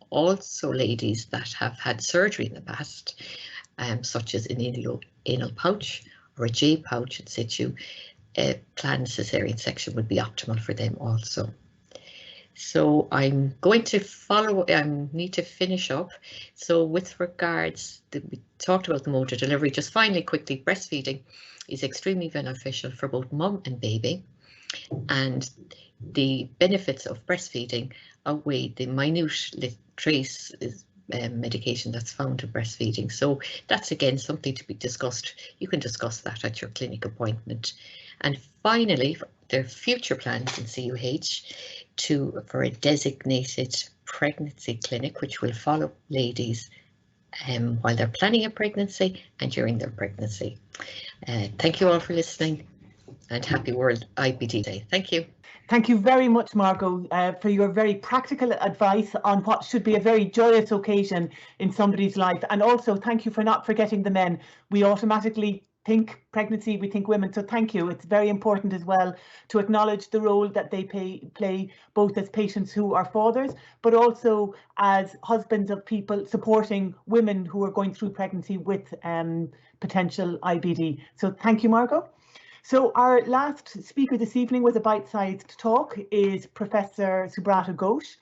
Also, ladies that have had surgery in the past, such as an anal pouch or a J pouch in situ, a planned cesarean section would be optimal for them also. So I'm going to follow, I need to finish up. So with regards, we talked about the mode of delivery, just finally quickly, breastfeeding is extremely beneficial for both mum and baby, and the benefits of breastfeeding outweigh the minute trace medication that's found in breastfeeding. So that's again something to be discussed. You can discuss that at your clinic appointment. And finally, there are future plans in CUH for a designated pregnancy clinic, which will follow ladies while they're planning a pregnancy and during their pregnancy. Thank you all for listening, and happy World IBD Day. Thank you. Thank you very much, Margot, for your very practical advice on what should be a very joyous occasion in somebody's life. And also thank you for not forgetting the men. We automatically think pregnancy, we think women, so thank you. It's very important as well to acknowledge the role that they play both as patients who are fathers, but also as husbands of people supporting women who are going through pregnancy with potential IBD. So thank you, Margot. So our last speaker this evening with a bite-sized talk is Professor Subrata Ghosh.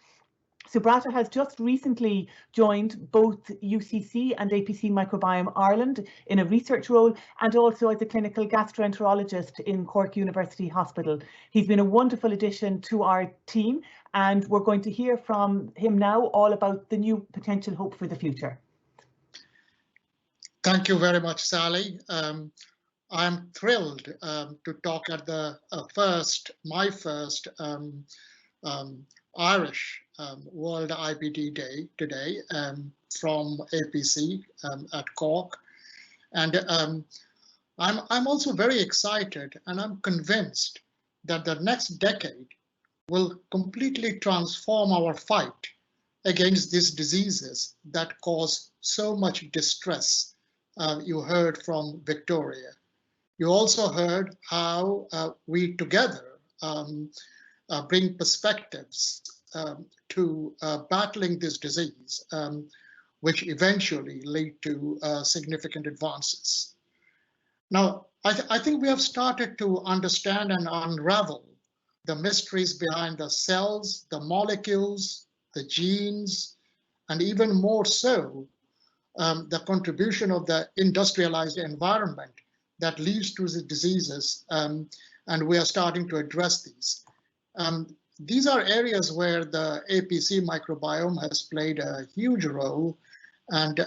Subrata has just recently joined both UCC and APC Microbiome Ireland in a research role, and also as a clinical gastroenterologist in Cork University Hospital. He's been a wonderful addition to our team, and we're going to hear from him now all about the new potential hope for the future. Thank you very much, Sally. I'm thrilled to talk at the my first Irish World IBD Day today from APC at Cork, and I'm also very excited, and I'm convinced that the next decade will completely transform our fight against these diseases that cause so much distress. You heard from Victoria. You also heard how we together bring perspectives to battling this disease, which eventually lead to significant advances. Now, I think we have started to understand and unravel the mysteries behind the cells, the molecules, the genes, and even more so, the contribution of the industrialized environment that leads to the diseases, and we are starting to address these. These are areas where the APC microbiome has played a huge role, and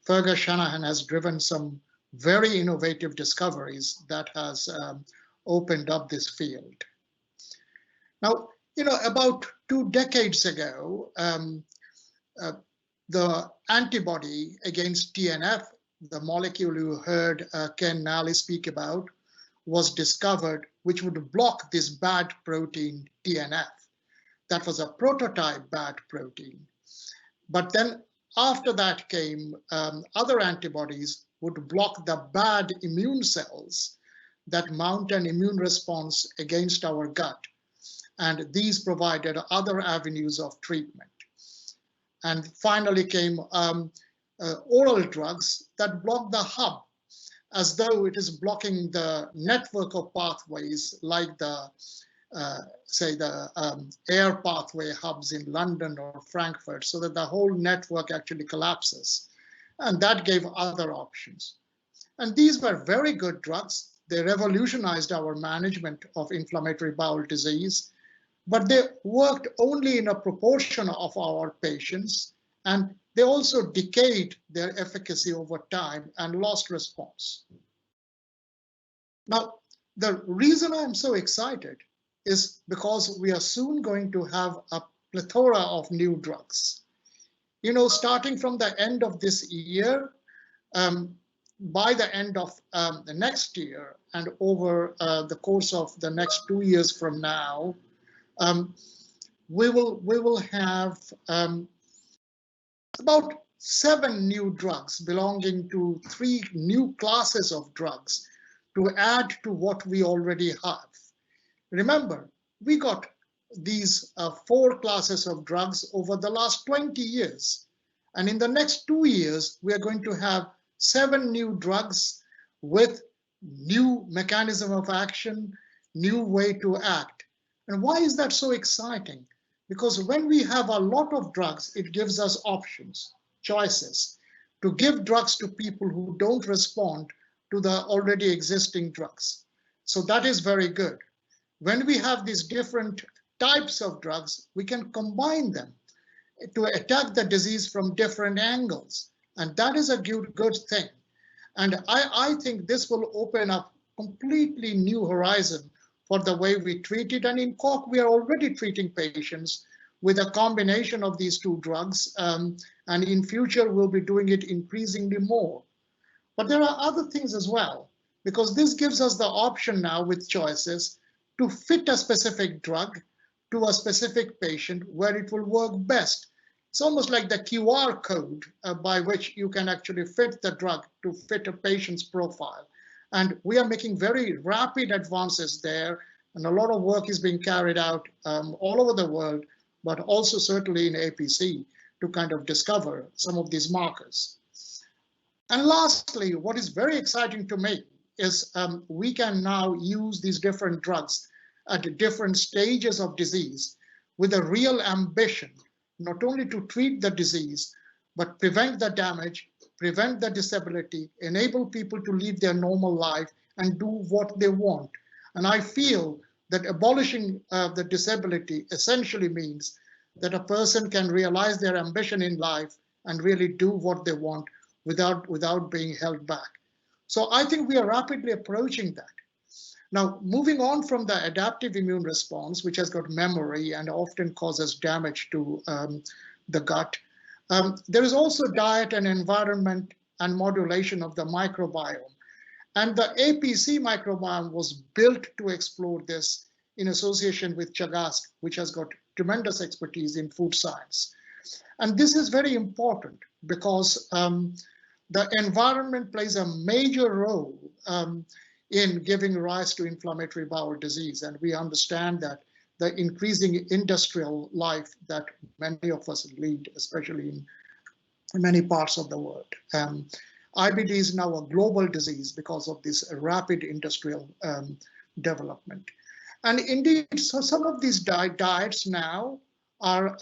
Fergus Shanahan has driven some very innovative discoveries that has opened up this field. Now, about 2 decades ago, the antibody against TNF, the molecule you heard Ken Nally speak about, was discovered, which would block this bad protein TNF. That was a prototype bad protein. But then after that came other antibodies would block the bad immune cells that mount an immune response against our gut. And these provided other avenues of treatment. And finally came oral drugs that block the hub, as though it is blocking the network of pathways like the, say, the air pathway hubs in London or Frankfurt, so that the whole network actually collapses. And that gave other options. And these were very good drugs. They revolutionized our management of inflammatory bowel disease, but they worked only in a proportion of our patients, and they also decayed their efficacy over time and lost response. Now, the reason I'm so excited is because we are soon going to have a plethora of new drugs. You know, starting from the end of this year, by the end of the next year and over the course of the next 2 years from now, we will have about 7 new drugs belonging to 3 new classes of drugs to add to what we already have. Remember, we got these 4 classes of drugs over the last 20 years. And in the next 2 years, we are going to have 7 new drugs with new mechanism of action, new way to act. And why is that so exciting? Because when we have a lot of drugs, it gives us options, choices, to give drugs to people who don't respond to the already existing drugs. So that is very good. When we have these different types of drugs, we can combine them to attack the disease from different angles. And that is a good thing. And I think this will open up completely new horizon for the way we treat it. And in Cork, we are already treating patients with a combination of these 2 drugs. And in future, we'll be doing it increasingly more. But there are other things as well, because this gives us the option now with choices to fit a specific drug to a specific patient where it will work best. It's almost like the QR code by which you can actually fit the drug to fit a patient's profile. And we are making very rapid advances there, and a lot of work is being carried out all over the world, but also certainly in APC to kind of discover some of these markers. And lastly, what is very exciting to me is we can now use these different drugs at different stages of disease with a real ambition, not only to treat the disease, but prevent the damage, prevent the disability, enable people to live their normal life and do what they want. And I feel that abolishing the disability essentially means that a person can realize their ambition in life and really do what they want without being held back. So I think we are rapidly approaching that. Now, moving on from the adaptive immune response, which has got memory and often causes damage to the gut, there is also diet and environment and modulation of the microbiome. And the APC microbiome was built to explore this in association with Chagask, which has got tremendous expertise in food science. And this is very important because the environment plays a major role in giving rise to inflammatory bowel disease. And we understand that the increasing industrial life that many of us lead, especially in many parts of the world. IBD is now a global disease because of this rapid industrial development. And indeed, so some of these diets now have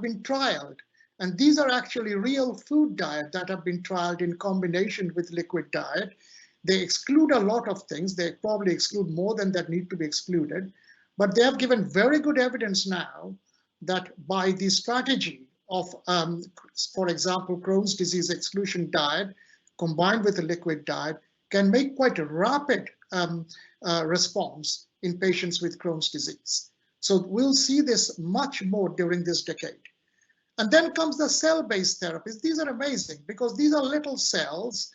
been trialed. And these are actually real food diet that have been trialed in combination with liquid diet. They exclude a lot of things. They probably exclude more than that need to be excluded. But they have given very good evidence now that by the strategy of, for example, Crohn's disease exclusion diet combined with a liquid diet can make quite a rapid response in patients with Crohn's disease. So we'll see this much more during this decade. And then comes the cell-based therapies. These are amazing because these are little cells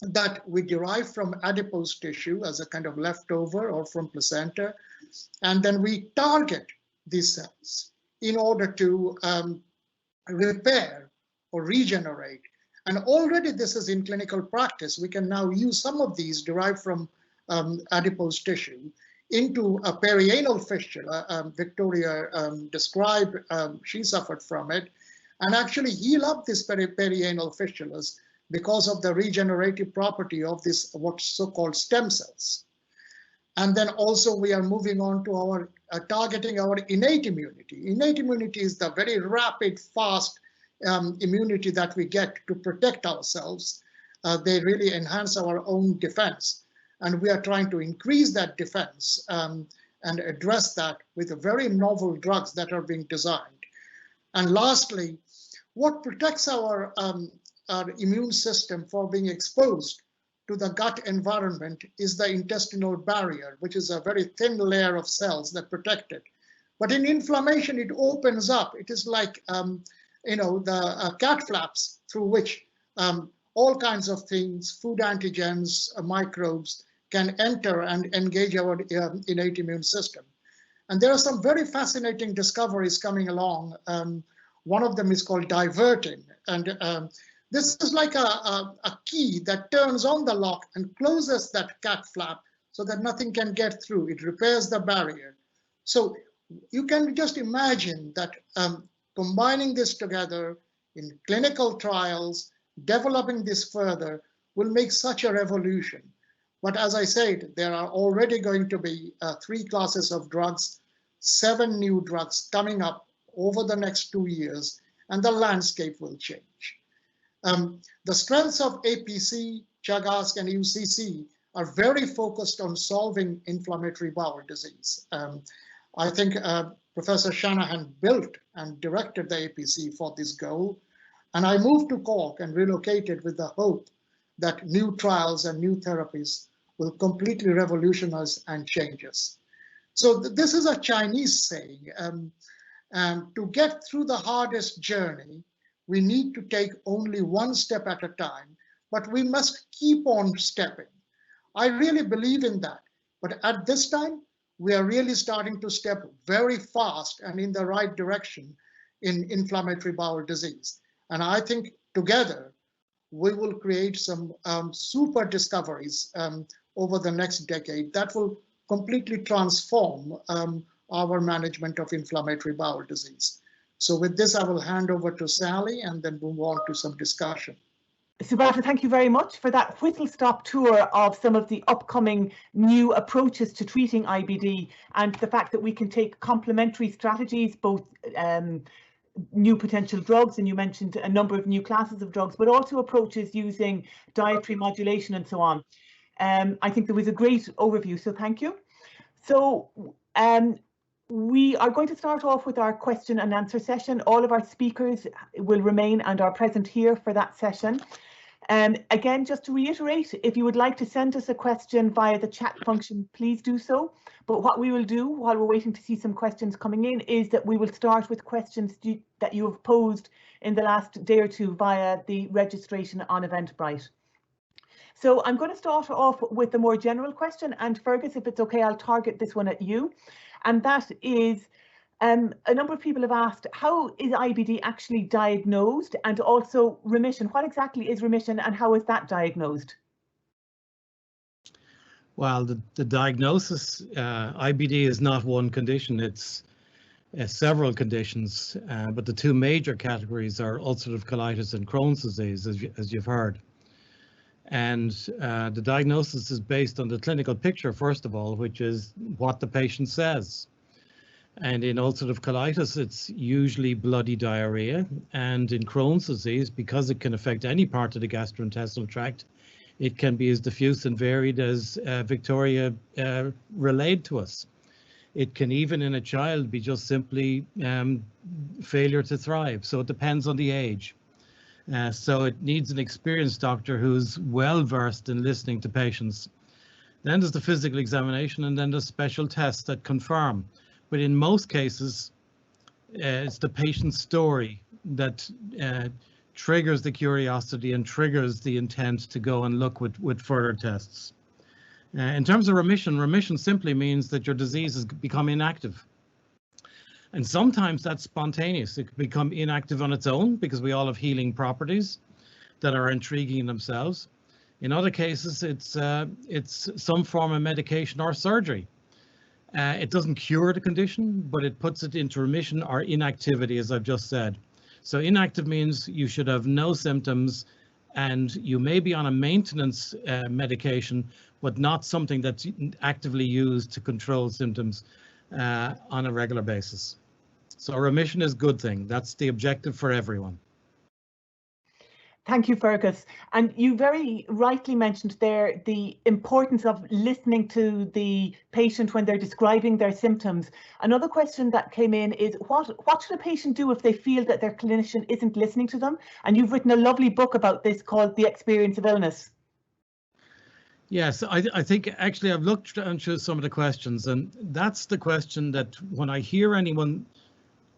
that we derive from adipose tissue as a kind of leftover or from placenta. And then we target these cells in order to repair or regenerate. And already this is in clinical practice. We can now use some of these derived from adipose tissue into a perianal fistula. Victoria described she suffered from it, and actually heal up these perianal fistulas because of the regenerative property of this what's so-called stem cells. And then also we are moving on to our targeting our innate immunity. Innate immunity is the very rapid, fast immunity that we get to protect ourselves. They really enhance our own defense. And we are trying to increase that defense and address that with very novel drugs that are being designed. And lastly, what protects our immune system for being exposed to the gut environment is the intestinal barrier, which is a very thin layer of cells that protect it. But in inflammation, it opens up. It is like, the cat flaps through which all kinds of things, food antigens, microbes can enter and engage our innate immune system. And there are some very fascinating discoveries coming along. One of them is called diverting. And this is like a key that turns on the lock and closes that cat flap so that nothing can get through. It repairs the barrier. So you can just imagine that combining this together in clinical trials, developing this further will make such a revolution. But as I said, there are already going to be 3 classes of drugs, 7 new drugs coming up over the next 2 years, and the landscape will change. The strengths of APC, Chagask, and UCC are very focused on solving inflammatory bowel disease. I think Professor Shanahan built and directed the APC for this goal. And I moved to Cork and relocated with the hope that new trials and new therapies will completely revolutionize and change us. So this is a Chinese saying, to get through the hardest journey, we need to take only one step at a time, but we must keep on stepping. I really believe in that. But at this time, we are really starting to step very fast and in the right direction in inflammatory bowel disease. And I think together, we will create some super discoveries over the next decade that will completely transform our management of inflammatory bowel disease. So with this, I will hand over to Sally and then move on to some discussion. Subrata, thank you very much for that whistle-stop tour of some of the upcoming new approaches to treating IBD and the fact that we can take complementary strategies, both new potential drugs, and you mentioned a number of new classes of drugs, but also approaches using dietary modulation and so on. I think there was a great overview, so thank you. So we are going to start off with our question and answer session. All of our speakers will remain and are present here for that session. Again, just to reiterate, if you would like to send us a question via the chat function, please do so. But what we will do while we're waiting to see some questions coming in is that we will start with questions that you have posed in the last day or two via the registration on Eventbrite. So I'm going to start off with a more general question, and Fergus, if it's okay, I'll target this one at you. And that is, a number of people have asked, how is IBD actually diagnosed, and also remission? What exactly is remission and how is that diagnosed? Well, the diagnosis, IBD is not one condition, it's several conditions, but the 2 major categories are ulcerative colitis and Crohn's disease, as you've heard. And the diagnosis is based on the clinical picture, first of all, which is what the patient says. And in ulcerative colitis, it's usually bloody diarrhea. And in Crohn's disease, because it can affect any part of the gastrointestinal tract, it can be as diffuse and varied as Victoria relayed to us. It can even in a child be just simply failure to thrive. So it depends on the age. So it needs an experienced doctor who's well versed in listening to patients. Then there's the physical examination, and then there's special tests that confirm. But in most cases, it's the patient's story that triggers the curiosity and triggers the intent to go and look with further tests. In terms of remission, remission simply means that your disease has become inactive. And sometimes that's spontaneous. It can become inactive on its own because we all have healing properties that are intriguing in themselves. In other cases, it's some form of medication or surgery. It doesn't cure the condition, but it puts it into remission or inactivity, as I've just said. So inactive means you should have no symptoms and you may be on a maintenance medication, but not something that's actively used to control symptoms on a regular basis. So remission is a good thing. That's the objective for everyone. Thank you, Fergus. And you very rightly mentioned there the importance of listening to the patient when they're describing their symptoms. Another question that came in is what should a patient do if they feel that their clinician isn't listening to them? And you've written a lovely book about this called The Experience of Illness. Yes, I think actually I've looked into some of the questions, and that's the question that when I hear anyone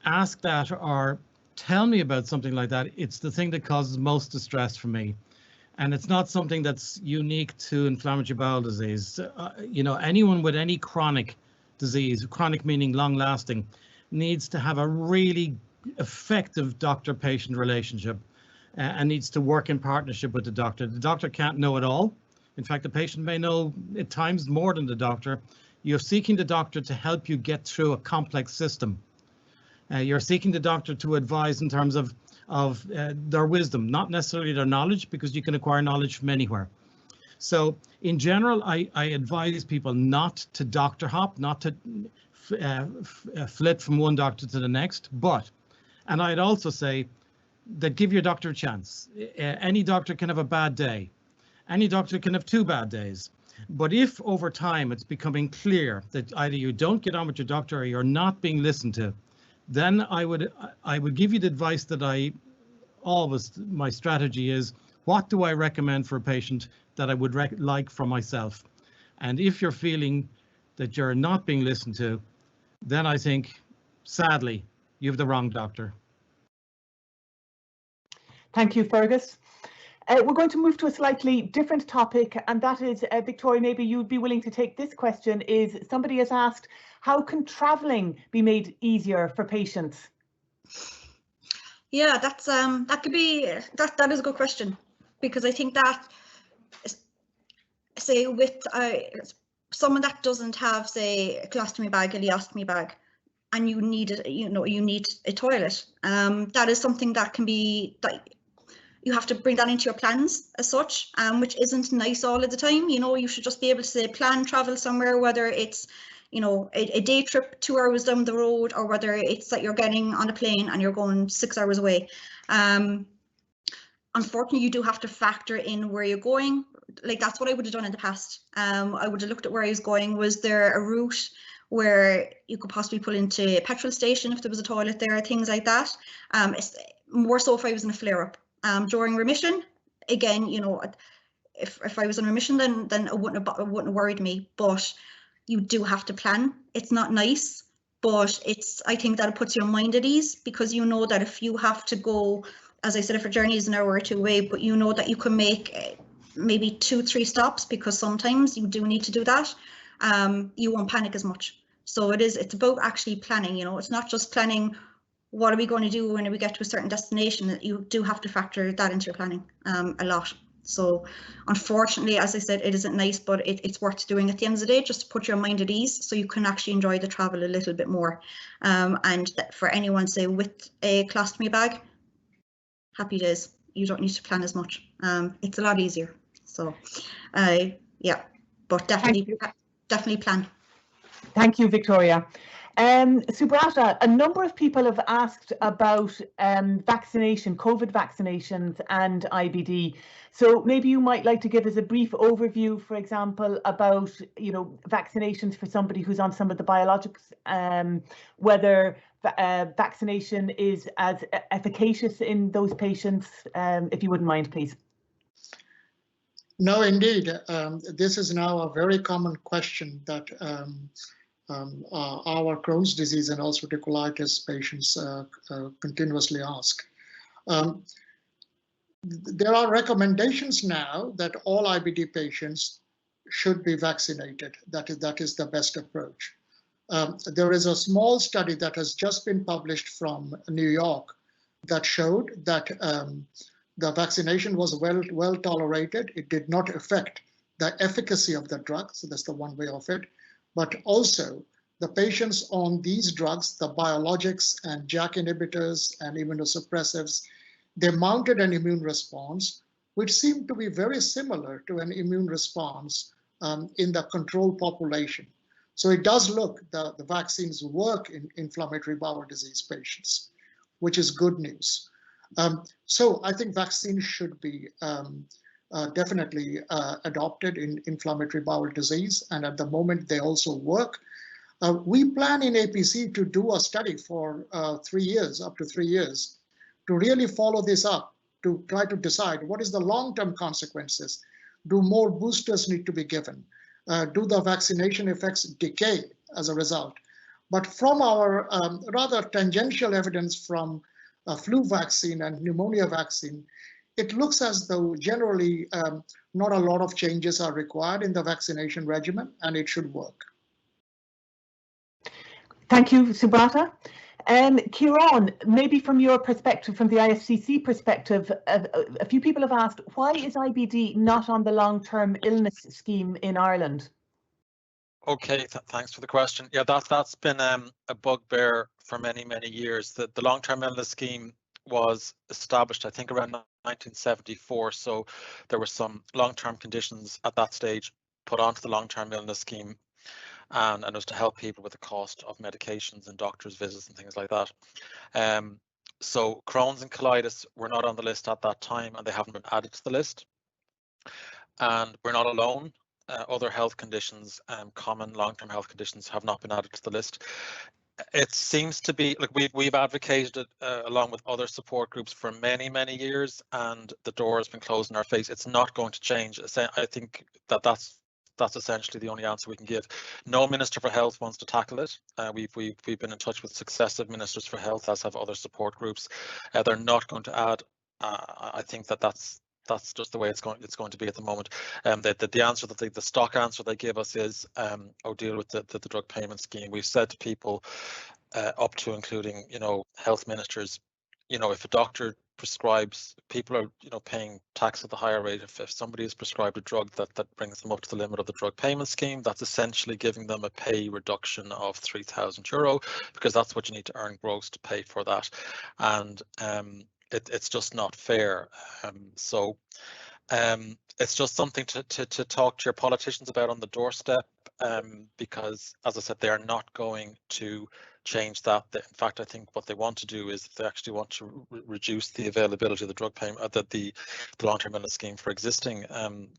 ask that or tell me about something like that, it's the thing that causes most distress for me. And it's not something that's unique to inflammatory bowel disease. You know, anyone with any chronic disease, chronic meaning long lasting, needs to have a really effective doctor-patient relationship and needs to work in partnership with the doctor. The doctor can't know it all. In fact, the patient may know at times more than the doctor. You're seeking the doctor to help you get through a complex system. You're seeking the doctor to advise in terms of their wisdom, not necessarily their knowledge, because you can acquire knowledge from anywhere. So in general, I advise people not to doctor hop, not to flit from one doctor to the next, and I'd also say that give your doctor a chance. Any doctor can have a bad day. Any doctor can have 2 bad days. But if over time it's becoming clear that either you don't get on with your doctor or you're not being listened to, then I would give you the advice that my strategy is, what do I recommend for a patient that I would like for myself? And if you're feeling that you're not being listened to, then I think, sadly, you have the wrong doctor. Thank you, Fergus. We're going to move to a slightly different topic, and that is, Victoria, maybe you'd be willing to take this question. Is somebody has asked, how can traveling be made easier for patients? Yeah, that's that is a good question, because I think that, say, with someone that doesn't have, say, a colostomy bag, a ileostomy bag, and you need a toilet, that is something that can be you have to bring that into your plans as such, which isn't nice all of the time. You know, you should just be able to say plan travel somewhere, whether it's, you know, a day trip 2 hours down the road, or whether it's that you're getting on a plane and you're going 6 hours away. Unfortunately, you do have to factor in where you're going. Like, that's what I would have done in the past. I would have looked at where I was going. Was there a route where you could possibly pull into a petrol station if there was a toilet there, things like that. It's more so if I was in a flare-up. During remission, again, you know, if I was in remission, then it wouldn't have worried me. But you do have to plan. It's not nice, but I think that it puts your mind at ease, because you know that if you have to go, as I said, if a journey is an hour or 2 away, but you know that you can make maybe 2-3 stops, because sometimes you do need to do that. You won't panic as much. So it's about actually planning. You know, it's not just planning. What are we going to do when we get to a certain destination? You do have to factor that into your planning a lot. So unfortunately, as I said, it isn't nice, but it's worth doing at the end of the day, just to put your mind at ease, so you can actually enjoy the travel a little bit more. And for anyone, say, with a colostomy bag, happy days. You don't need to plan as much. It's a lot easier. So yeah, but definitely plan. Thank you, Victoria. Subrata, a number of people have asked about vaccination, COVID vaccinations and IBD. So maybe you might like to give us a brief overview, for example, about, you know, vaccinations for somebody who's on some of the biologics, whether vaccination is as efficacious in those patients, if you wouldn't mind, please. No, indeed. This is now a very common question that our Crohn's disease and ulcerative colitis patients continuously ask. There are recommendations now that all IBD patients should be vaccinated. That is the best approach. There is a small study that has just been published from New York that showed that the vaccination was well tolerated. It did not affect the efficacy of the drug, so that's the one way of it. But also the patients on these drugs, the biologics and JAK inhibitors and immunosuppressives, they mounted an immune response, which seemed to be very similar to an immune response in the control population. So it does look, the vaccines work in inflammatory bowel disease patients, which is good news. So I think vaccines should be definitely adopted in inflammatory bowel disease, and at the moment they also work. We plan in APC to do a study for 3 years, up to 3 years, to really follow this up, to try to decide what is the long-term consequences. Do more boosters need to be given? Do the vaccination effects decay as a result? But from our rather tangential evidence from a flu vaccine and pneumonia vaccine, it looks as though generally not a lot of changes are required in the vaccination regimen, and it should work. Thank you, Subrata. Ciarán, maybe from your perspective, from the ISCC perspective, a few people have asked, why is IBD not on the long-term illness scheme in Ireland? Okay, thanks for the question. Yeah, that's been a bugbear for many years. The long-term illness scheme was established, I think, around 1974. So there were some long-term conditions at that stage put onto the long-term illness scheme, and it was to help people with the cost of medications and doctors' visits and things like that. So Crohn's and colitis were not on the list at that time, and they haven't been added to the list. And we're not alone. Other health conditions, common long-term health conditions, have not been added to the list. It seems to be, like, we've advocated it along with other support groups for many years, and the door has been closed in our face. It's not going to change. I think that's essentially the only answer we can give. No Minister for Health wants to tackle it. We've been in touch with successive Ministers for Health, as have other support groups. They're not going to add. I think that's just the way it's going to be at the moment. The answer that the stock answer they give us is, deal with the drug payment scheme. We've said to people up to including, health ministers, if a doctor prescribes, people are, paying tax at the higher rate. If somebody is prescribed a drug that brings them up to the limit of the drug payment scheme, that's essentially giving them a pay reduction of €3,000, because that's what you need to earn gross to pay for that. And it's just not fair. So it's just something to talk to your politicians about on the doorstep, because, as I said, they are not going to change that. In fact, I think what they want to do is they actually want to reduce the availability of the drug payment, the long-term illness scheme for existing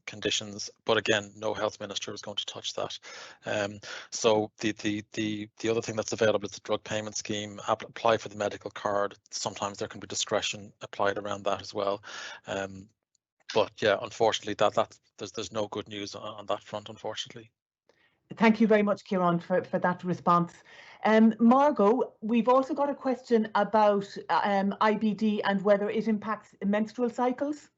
conditions. But again, no health minister is going to touch that. So the other thing that's available is the drug payment scheme. Apply for the medical card. Sometimes there can be discretion applied around that as well. But yeah, unfortunately, there's no good news on that front, unfortunately. Thank you very much, Ciarán, for that response. Margot, we've also got a question about IBD and whether it impacts menstrual cycles.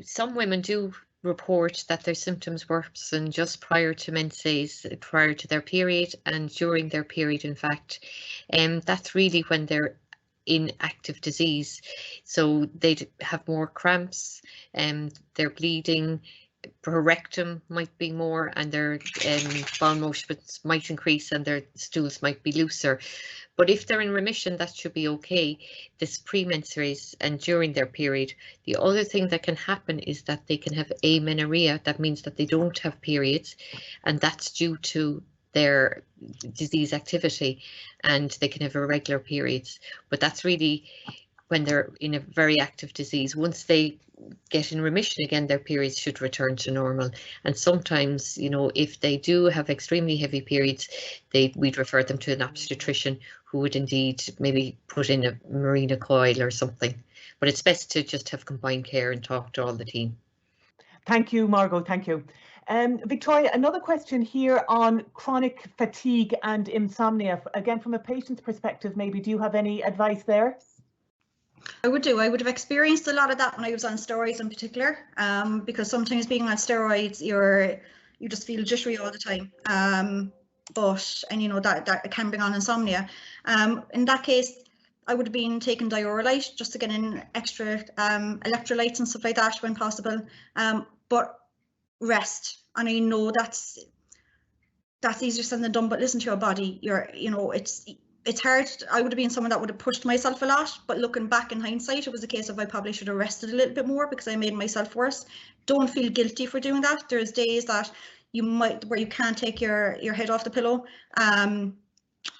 Some women do report that their symptoms worsen just prior to menses, prior to their period, and during their period, in fact. That's really when they're in active disease. So they have more cramps, they're bleeding, her rectum might be more, and their bowel motions might increase, and their stools might be looser. But if they're in remission, that should be okay. This premenstruates and during their period. The other thing that can happen is that they can have amenorrhea. That means that they don't have periods, and that's due to their disease activity, and they can have irregular periods. But that's really when they're in a very active disease. Once they get in remission again, their periods should return to normal. And sometimes, if they do have extremely heavy periods, we'd refer them to an obstetrician who would indeed maybe put in a Mirena coil or something. But it's best to just have combined care and talk to all the team. Thank you, Margot. Thank you. Victoria, another question here on chronic fatigue and insomnia. Again, from a patient's perspective, maybe, do you have any advice there? I would have experienced a lot of that when I was on steroids in particular, because sometimes being on steroids, you just feel jittery all the time. That can bring on insomnia. In that case, I would have been taking Diorolite just to get in extra electrolytes and stuff like that when possible. But rest, and I know that's that's easier said than done, but listen to your body. It's hard. I would have been someone that would have pushed myself a lot, but looking back in hindsight, it was a case of I probably should have rested a little bit more because I made myself worse. Don't feel guilty for doing that. There's days that where you can't take your head off the pillow,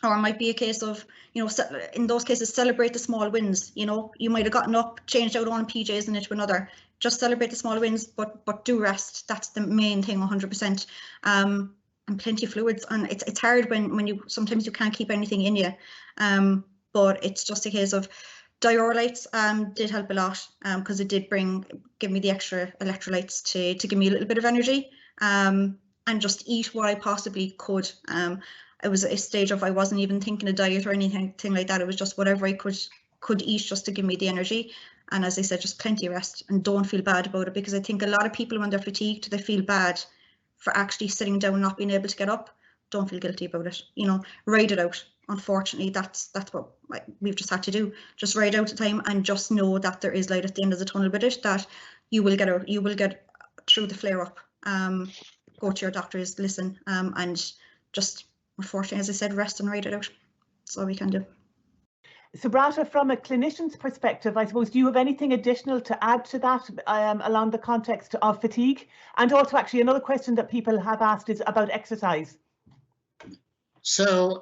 or it might be a case of, in those cases, celebrate the small wins. You might have gotten up, changed out one PJs and into another. Just celebrate the small wins, but do rest. That's the main thing, 100%. And plenty of fluids, and it's hard when sometimes you can't keep anything in you, but it's just a case of diuretytes did help a lot, because it did give me the extra electrolytes to give me a little bit of energy, and just eat what I possibly could. It was a stage of I wasn't even thinking of diet or anything like that. It was just whatever I could eat just to give me the energy. And as I said, just plenty of rest, and don't feel bad about it, because I think a lot of people, when they're fatigued, they feel bad for actually sitting down, not being able to get up. Don't feel guilty about it. Ride it out. Unfortunately, that's what we've just had to do. Just ride out the time, and just know that there is light at the end of the tunnel with it. That you will get through the flare up. Go to your doctors, listen, and just, unfortunately, as I said, rest and ride it out. That's all we can do. Subrata, from a clinician's perspective, I suppose, do you have anything additional to add to that along the context of fatigue? And also, actually, another question that people have asked is about exercise. So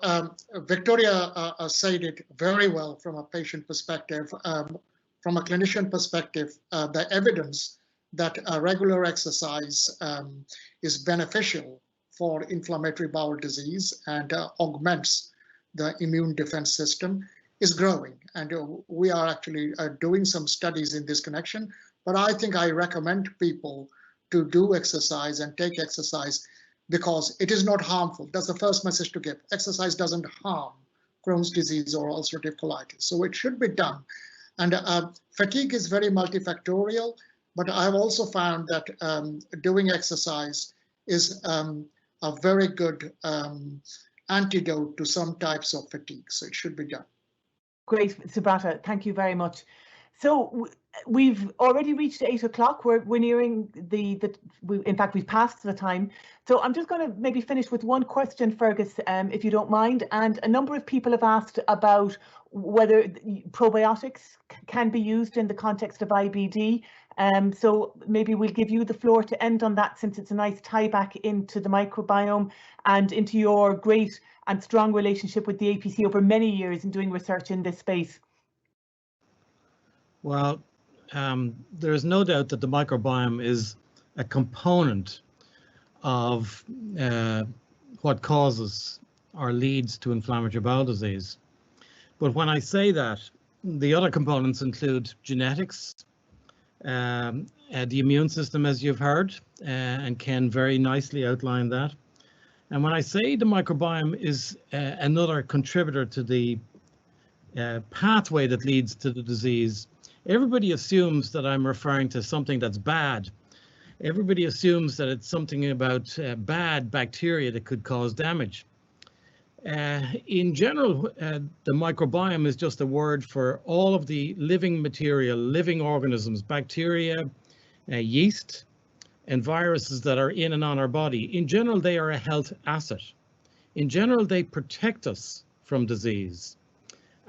Victoria said it very well from a patient perspective. From a clinician perspective, the evidence that regular exercise is beneficial for inflammatory bowel disease and augments the immune defense system is growing, and we are actually doing some studies in this connection. But I think I recommend people to do exercise and take exercise because it is not harmful. That's the first message to give. Exercise doesn't harm Crohn's disease or ulcerative colitis, so it should be done. And fatigue is very multifactorial, but I've also found that doing exercise is a very good antidote to some types of fatigue, so it should be done. Great, Subrata, thank you very much. So we've already reached 8 o'clock. We're nearing in fact, we've passed the time. So I'm just going to maybe finish with one question, Fergus, if you don't mind. And a number of people have asked about whether probiotics can be used in the context of IBD. So maybe we'll give you the floor to end on that, since it's a nice tie back into the microbiome and into your great and strong relationship with the APC over many years in doing research in this space. Well, there is no doubt that the microbiome is a component of what causes or leads to inflammatory bowel disease. But when I say that, the other components include genetics, the immune system, as you've heard, and Ken very nicely outlined that. And when I say the microbiome is another contributor to the pathway that leads to the disease, everybody assumes that I'm referring to something that's bad. Everybody assumes that it's something about bad bacteria that could cause damage. In general, the microbiome is just a word for all of the living material, living organisms, bacteria, yeast, and viruses that are in and on our body. In general, they are a health asset. In general, they protect us from disease.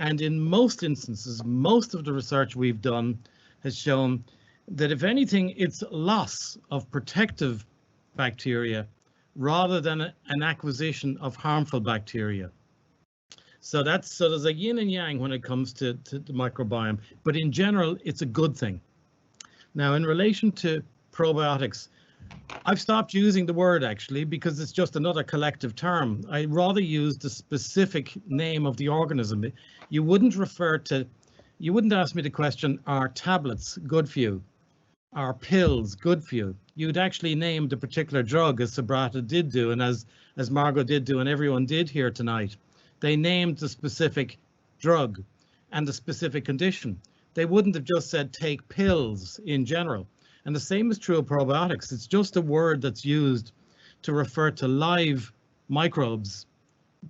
And in most instances, most of the research we've done has shown that if anything, it's loss of protective bacteria rather than an acquisition of harmful bacteria. So there's a yin and yang when it comes to the microbiome, but in general, it's a good thing. Now, in relation to probiotics, I've stopped using the word actually because it's just another collective term. I rather use the specific name of the organism. You wouldn't ask me the question, are tablets good for you? Are pills good for you? You'd actually name the particular drug, as Subrata did do, and as Margot did do, and everyone did here tonight. They named the specific drug and the specific condition. They wouldn't have just said take pills in general. And the same is true of probiotics. It's just a word that's used to refer to live microbes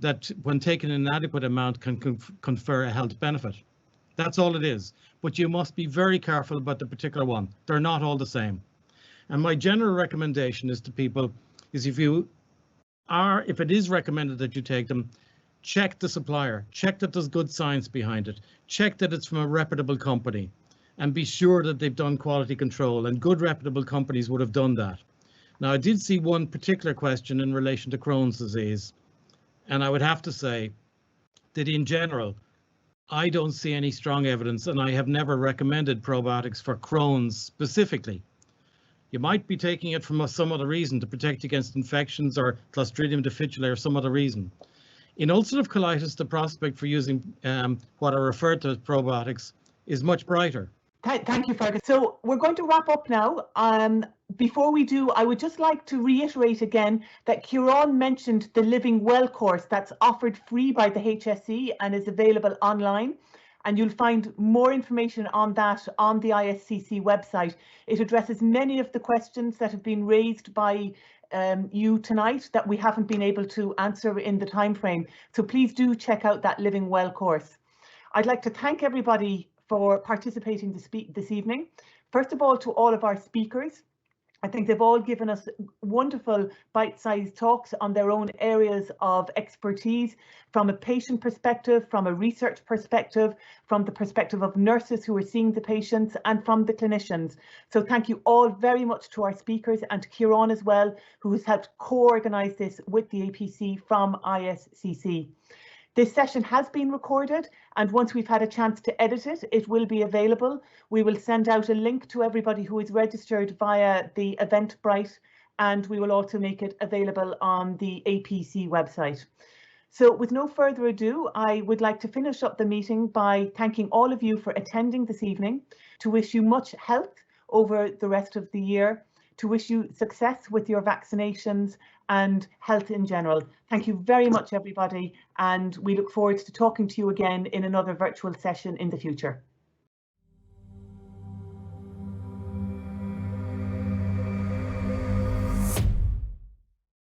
that, when taken in an adequate amount, can confer a health benefit. That's all it is. But you must be very careful about the particular one. They're not all the same. And my general recommendation is to people is if you are, if it is recommended that you take them, check the supplier, check that there's good science behind it, check that it's from a reputable company, and be sure that they've done quality control, and good reputable companies would have done that. Now, I did see one particular question in relation to Crohn's disease, and I would have to say that in general, I don't see any strong evidence, and I have never recommended probiotics for Crohn's specifically. You might be taking it from some other reason to protect against infections or Clostridium difficile or some other reason. In ulcerative colitis, the prospect for using what are referred to as probiotics is much brighter. Thank you, Fergus. So we're going to wrap up now. Before we do, I would just like to reiterate again that Ciarán mentioned the Living Well course that's offered free by the HSE and is available online. And you'll find more information on that on the ISCC website. It addresses many of the questions that have been raised by you tonight that we haven't been able to answer in the time frame. So please do check out that Living Well course. I'd like to thank everybody for participating this evening. First of all, to all of our speakers. I think they've all given us wonderful bite-sized talks on their own areas of expertise from a patient perspective, from a research perspective, from the perspective of nurses who are seeing the patients, and from the clinicians. So thank you all very much to our speakers, and to Ciarán as well, who has helped co-organise this with the APC from ISCC. This session has been recorded, and once we've had a chance to edit it, it will be available. We will send out a link to everybody who is registered via the Eventbrite, and we will also make it available on the APC website. So with no further ado, I would like to finish up the meeting by thanking all of you for attending this evening, to wish you much health over the rest of the year, to wish you success with your vaccinations and health in general. Thank you very much, everybody, and we look forward to talking to you again in another virtual session in the future.